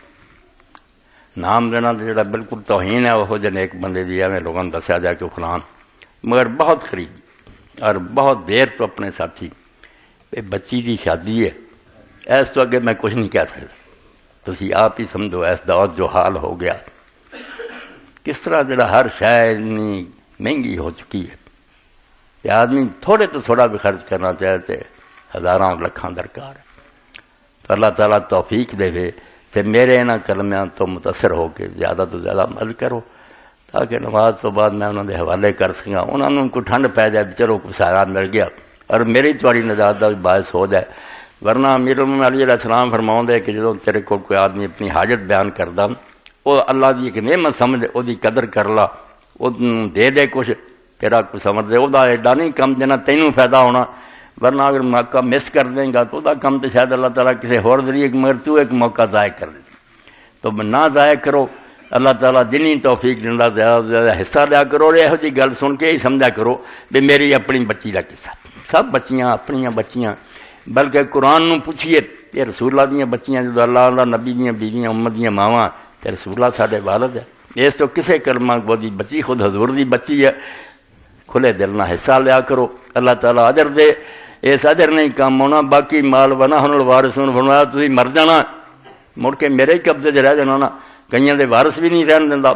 نام دینا تو جڑا بالکل توہین ہے وہ جن ایک بندے دی ہے لوگوں نے دسیا جائے کہ فلان، مگر بہت قریب اور بہت دیر تو اپنے ساتھی بچی کی شادی ہے، ایس تو اگے میں کچھ نہیں کہہ سکتا، تسی آپ ہی سمجھو ایس دور جو حال ہو گیا کس طرح جڑا ہر شے اتنی مہنگی ہو چکی ہے کہ آدمی تھوڑے تو تھوڑا بھی خرچ کرنا چاہتے ہزاراں لکھاں درکار ہے۔ تو اللہ تعالیٰ توفیق دے پھر میرے انہاں کلمیاں تو متاثر ہو کے زیادہ تو زیادہ عمل کرو تاکہ نماز تو بعد میں انہوں نے حوالے کر سکا، انہوں نے کو ٹھنڈ پی جائے چلو کوئی سایہ مل گیا اور میری تھوڑی نجات کا بھی باعث ہو جائے۔ ورنہ امیر المومنین علیہ السلام فرماؤں دے کہ جدوں تیرے کو کوئی آدمی اپنی حاجت بیان کردا وہ اللہ دی ایک نعمت سمجھ وہ دی قدر کر لا، وہ دے دے کچھ تیرا کچھ سمجھ دے، وہ ایڈا نہیں کم جنا تینوں فائدہ ہونا، ورنہ اگر موقع مس کر دیں گا تو وہ کم تو شاید اللہ تعالیٰ کسی اور ذریعے مگر تو ایک موقع ضائع کر دے، تو نہ ضائع کرو۔ اللہ تعالیٰ جنی توفیق دینا زیادہ سے زیادہ حصہ لیا کرو، اور یہو جی گل سن کے ہی سمجھا کرو بھی میری اپنی بچی کا قصہ، سب بچیاں اپنی بچیاں، بلکہ قرآن نو پوچھیے یہ رسول اللہ دیا بچیاں جدو اللہ نبی دیا بیویاں امت دیا ماواں تے رسول اللہ ساڈے والد ہے، اس تو کسے کلمہ وہ دی بچی خود حضور دی بچی ہے، کھلے دل نہ حصہ لیا کرو، اللہ تعالیٰ اجر دے، اس اجر نہیں کام ہونا، باقی مال ونا ہن وارثون فرمایا تسی مر جانا مڑ کے میرے ہی قبضے چ رہ جانا نا، کئیاں دے وارث بھی نہیں رہن دیندا۔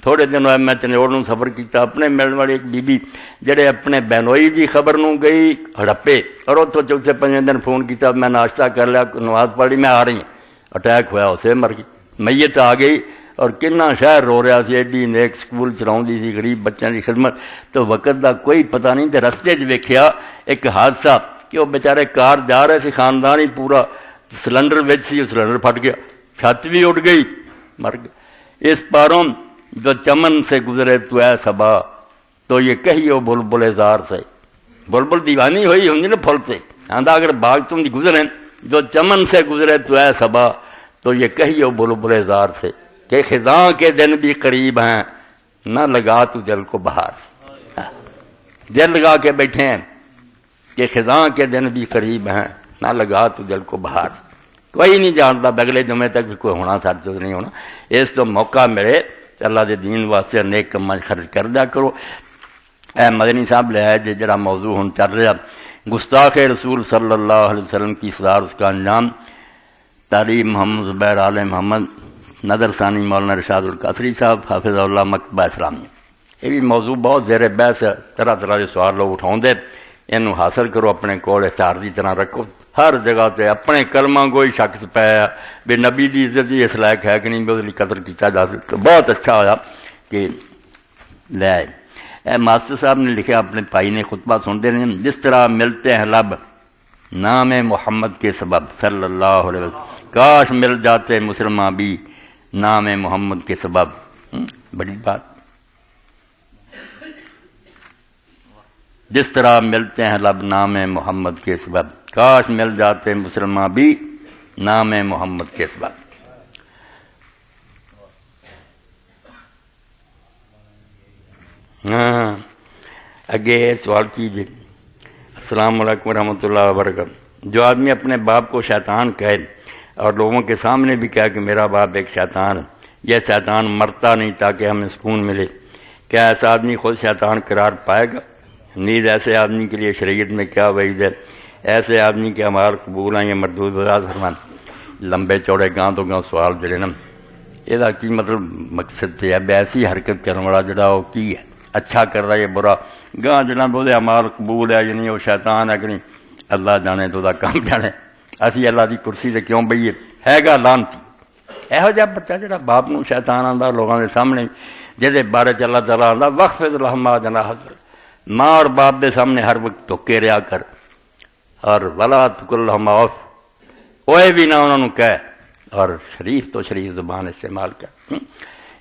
تھوڑے دن ہوئے میں چنوڑ نوں سفر کیتا، اپنے ملن والی ایک بی بی جڑے اپنے بہنوئی دی خبر نوں گئی ہڑپے، اور اتوں چوتھے پنجے دن فون کیتا، میں ناشتہ کر لیا، نماز پڑھ لی، میں آ رہی ہوں، اٹیک ہوا، اسے مر گئی، میت آ گئی، اور کنا شہر رو رہا سی، ایڈی نیک سکول چلاؤندی سی، غریب بچوں کی خدمت، تو وقت دا کوئی پتہ نہیں، تے رستے ویکھیا ایک حادثہ کہ وہ بیچارے کار جا رہے سی، خاندان ہی پورا سلنڈر وچ سی، سلنڈر پھٹ گیا، چھت بھی اڑ گئی، مر گئے۔ اس پاروں جو چمن سے گزرے تو اے صبا، تو یہ کہیو بلبل زار سے، بلبل دیوانی ہوئی ہوں نا پھول سے، آندا اگر باغ تم دی گزرے، جو چمن سے گزرے تو اے صبا، تو یہ کہیو بلبل زار سے کہ خزاں کے دن بھی قریب ہیں، نہ لگا تو دل کو بہار، دل لگا کے بیٹھے ہیں کہ خزاں کے دن بھی قریب ہیں، نہ لگا تو دل کو بہار، کوئی نہیں جانتا اگلے جمعے تک بھی کوئی ہونا ساتھ نہیں ہونا، اس تو موقع ملے اللہ دے دین واسطے نیک کماں خرچ کر دیا کرو۔ اے مدنی صاحب لے آئے جڑا موضوع ہن چل رہا، گستاخ رسول صلی اللہ علیہ وسلم کی سزا، اس کا انجام، تعلیم محمد زبیر آل محمد، نظر ثانی مولانا ارشاد القاسری صاحب حافظ اللہ مکتبہ اسلامی۔ یہ بھی موضوع بہت زیر بحث ہے، طرح طرح کے سوال لوگ اٹھاؤ دے، یہ حاصل کرو، اپنے کول اشتہار کی طرح رکھو، ہر جگہ تے اپنے کلمہ کوئی شخص پایا بے نبی دی عزت دی اس لائق ہے کہ نہیں، بھی قدر کیا جا سکتا، بہت اچھا ہوا کہ لے آئے۔ اے ماسٹر صاحب نے لکھا، اپنے بھائی نے خطبہ سنتے ہیں، جس طرح ملتے ہیں لب نام محمد کے سبب صلی اللہ علیہ وسلم، کاش مل جاتے مسلمان بھی نام محمد کے سبب، بڑی بات، جس طرح ملتے ہیں لب نام محمد کے سبب، کاش مل جاتے مسلمان بھی نام محمد کے سبب۔ ہاں اگے سوال کیجیے۔ السلام علیکم ورحمۃ اللہ وبرکاتہ۔ جو آدمی اپنے باپ کو شیطان کہے اور لوگوں کے سامنے بھی کہے کہ میرا باپ ایک شیطان ہے، یہ شیطان مرتا نہیں تاکہ ہمیں سکون ملے، کیا ایسا آدمی خود شیطان قرار پائے گا؟ نیز ایسے آدمی کے لیے شریعت میں کیا وعید ہے؟ ایسے آدمی کے اعمال قبول ہیں یا مردود؟ بتا فرمان۔ لمبے چوڑے گاں تو گاں سوال جڑے نا، یہ کی مطلب مقصد ہے ایسی حرکت کرنے والا جڑا وہ کی ہے، اچھا کر رہا ہے برا، گاں جنا وہ اعمال قبول ہے یعنی وہ شیطان ہے کہ نہیں، اللہ جانے تو کام جانے، اسی اللہ دی کرسی سے کیوں بئیے، ہے گا لانتی یہو جہا بچہ جڑا باپ نو شیطان آندا لوگوں کے سامنے، جہدے بارے چ اللہ تعالیٰ آندا وخفض لہما جناح الذل، ماں اور باپ دے سامنے ہر وقت ٹوکے رہا کر، اور ولا تقل لہما اف، اوئے بھی نہ انہوں نے کہہ، اور شریف تو شریف زبان استعمال کر۔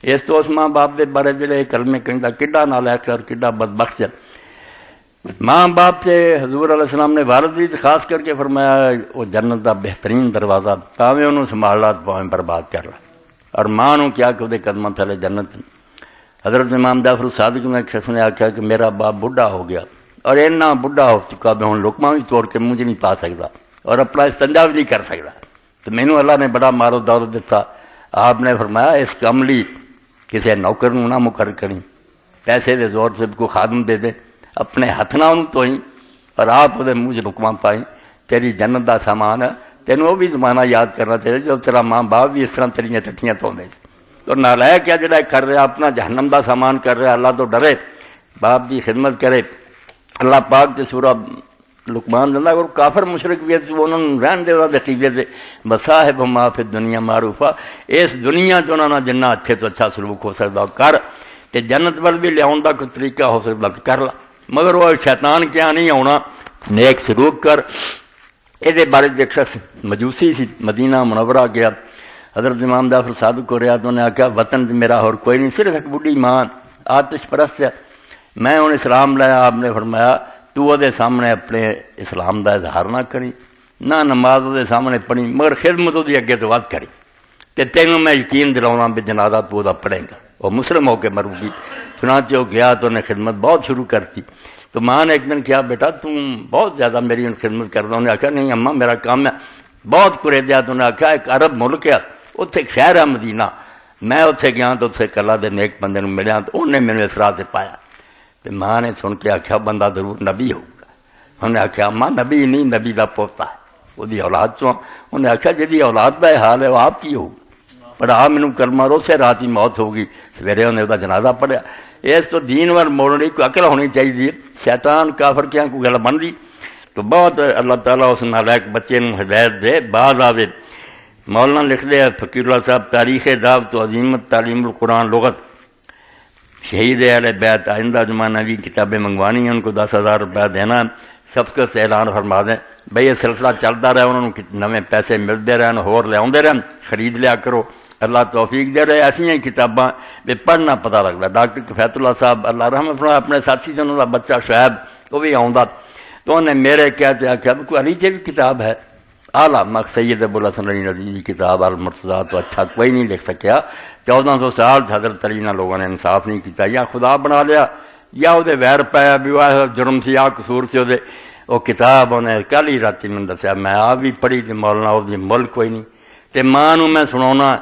اس تو اس ماں باپ دے بارے جڑے کلمے کہندا کڈا نالائق اور کڈا بدبخت ہے۔ ماں باپ سے حضور علیہ السلام نے والد بھی خاص کر کے فرمایا وہ جنت دا بہترین دروازہ، پاویں انہوں سنبھال لا پاویں برباد کر لا، اور ماں نو کیا کہ وہ قدموں تھلے جنت۔ حضرت امام جعفر صادق نے ایک شخص نے آخیا کہ میرا باپ بڈھا ہو گیا اور اینا بڈھا ہو چکا میں ہوں لقمہ بھی توڑ کے مجھے نہیں پا سکتا اور اپنا استنجا بھی نہیں کر سکتا، تو مینوں اللہ نے بڑا مارو دولت دیتا۔ آپ نے فرمایا اس کم لی کسی نوکر نو نہ مقرر کریں، پیسے دے زور سے کو خادم دے دے، اپنے ہاتھ نہ انہوں تو ہی، اور آپ وہ منہ چ لقمہ پائیں، تیری جنت دا سامان ہے، تینوں وہ بھی زمانہ یاد کرنا چاہیے جو تیرا ماں باپ بھی اس طرح تیریاں ٹٹیاں دھوندے، تو نالائق کیا جڑا کر رہا اپنا جہنم دا سامان کر رہا، اللہ تو ڈرے، باپ دی خدمت کرے۔ اللہ پاک تے سورہ لقمان دندا اور کافر مشرک بھی انہوں نے رہن دے عقیدے سے بصاحب ما فی دنیا معروفہ، اس دنیا چ انہوں نے جنہ اچھے تو اچھا سلوک ہو سکتا کر، تے جنت ول بھی لیاؤن دا کوئی طریقہ ہو سکتا کر لا، مگر وہ شیطان کیا نہیں آنا، نیک سلوک کر۔ یہ بارے ایک شخص مجوسی سی مدینہ منورہ گیا، حضرت امام جعفر صادق کو رہا تو انہیں آخیا وطن میرا اور کوئی نہیں، صرف ایک بڈھی ماں آتش پرست ہے، میں انہیں اسلام لایا۔ آپ نے فرمایا تو وہ دے سامنے اپنے اسلام دا اظہار نہ کری، نہ نماز دے سامنے پڑھی، مگر خدمت دی اگے تو ود کری، تے تینوں میں یقین دلاؤنا بھی جنازہ تو دا پڑھے گا، وہ مسلم ہو کے مرو گی۔ چنانچہ وہ گیا تو انہیں خدمت بہت شروع کرتی، تو ماں نے ایک دن کیا بیٹا تم بہت زیادہ میری خدمت کر رہا، انہیں آخیا نہیں اماں میرا کام ہے بہت کرے دیا، تو انہیں آخیا ایک عرب ملک ہے اتنے ایک شہر ہے مدینہ، میں اتنے گیا تو اتنے کلا دے نیک بندے نو ملیا تو انہیں میرے اس راہ سے پایا، تے ماں نے سن کے آخیا بندہ ضرور نبی ہوگا. انہیں آخیا ماں نبی نہیں، نبی دا پوتا ہے، وہ اولاد چوں. انہیں آخیا جی اولاد کا حال ہے وہ آپ کی ہوگا، پڑھا مینوں کلمہ روسے رات ہی موت ہوگی. سویرے انہیں وہ جنازہ پڑھیا. اس تو دین وال موڑن کی کوئی عقل ہونی چاہیے. شیطان کافر کیا کوئی گل بن رہی تو بہت اللہ تعالیٰ اس نالائق بچے نوں ہدایت دے. بعض آوے مولانا لکھ دے فقیر اللہ صاحب تاریخ دعوت و عظیمت تعلیم القرآن لغت شہید اہل بیت آئندہ زمانہ بھی کتابیں منگوانی ہیں، ان کو 10,000 روپیہ دینا. سبقت سے اعلان فرما دیں بھئی یہ سلسلہ چلتا رہے، انہوں نے نویں پیسے ملتے رہن، ہور لے آتے رہن، خرید لیا کرو. اللہ توفیق دے رہے. ایسا کتاباں بھی پڑھنا پتہ لگتا. ڈاکٹر کفایت اللہ صاحب اللہ رحمت فرمائے اپنے ساتھی سے انہوں کا بچہ شعیب وہ بھی آؤں تو انہیں میرے کہتے آخیا کوئی علی بھی کتاب ہے اعلیٰ سید ابو الحسن علی ندوی کی کتاب المرتضیٰ تو اچھا کوئی نہیں لکھ سکیا. 1400 سال حضرت علی نے لوگوں نے انصاف نہیں کیتا، یا خدا بنا لیا یا وہ ویر پایا بھی جرم سے یا قصور سے وہ کتاب انہیں کل ہی رات میں دسیا میں آپ بھی پڑھی تو مولانا وہ ملک کوئی نہیں. تو ماں میں سنا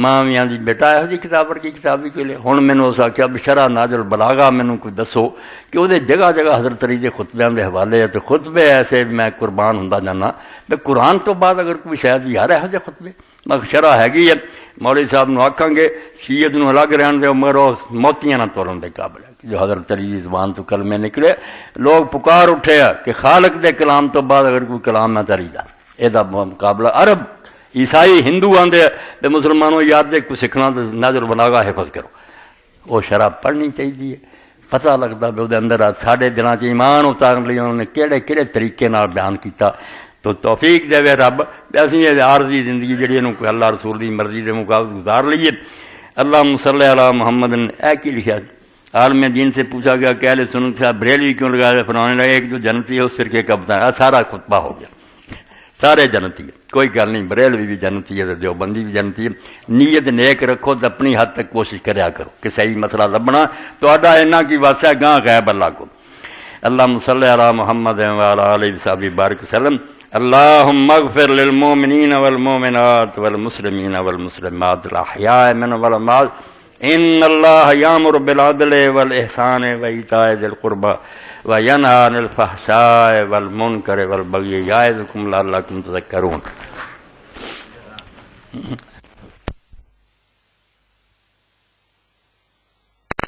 ماں بھی آدھی بیٹا یہو جی کتاب ورگی کتاب بھی کوئی لے. ہوں مینوں اس آخیا بھی شرح ناز البلاغہ مینوں کوئی دسو کہ وہ جگہ جگہ حضرت علی کے خطبیاں کے حوالے ہے. تو خطبے ایسے میں قربان ہوں جانا بھی قرآن تو بعد اگر کوئی شاید یار یہو جہ خطبے میں شرح ہے. مولوی صاحب نو آکھاں گے شیعت نو الگ رہن دے مگر وہ موتیاں نہ تولن دے قابل ہے جو حضرت علی کی زبان تو کلمے نکلے. لوگ پکار اٹھے کہ خالق دے کلام تو بعد اگر کوئی کلام نہ تری دا یہ مقابلہ. عرب عیسائی ہندو آدھے تو مسلمانوں یاد دے کو سیکھنا تو نظر بلاغا حفظ کرو. وہ شرح پڑھنی چاہیے. پتہ لگتا بھی وہ اندر ساڈے دلوں چ ایمان اتارن لئی انہوں نے کہڑے کہڑے طریقے نال بیان کیتا. تو توفیق دے رب اسی عارضی زندگی جہی کوئی اللہ رسول کی مرضی کے مقابل گزار لیے. اللہم صلی علی محمد اے کی لکھا عالم دین سے پوچھا گیا کہ اہل سنت سے بریلوی کیوں لگایا؟ فرمانے لگے ایک جو جنتی ہے اس فرقے کا بتایا. سارا خطبہ ہو گیا. سارے جنتی ہے، کوئی گل نہیں. بریلوی بھی جنتی ہے، دیوبندی بھی جنتی ہے. نیت نیک رکھو تو اپنی حد تک کوشش کریا کرو کہ صحیح مسئلہ لبنا تو اینا کی واسطہ گاں غیب اللہ کو. اللہم صلی علی محمد وعلی آلہ وصحبہ بارک وسلم. اللہم اغفر للمؤمنین والمؤمنات والمسلمین والمسلمات الاحیاء منهم والاموات. ان اللہ یامر بالعدل والاحسان وایتاء ذی القربى وینہی عن الفحشاء والمنکر والبغی یعظکم لعلکم تذکرون.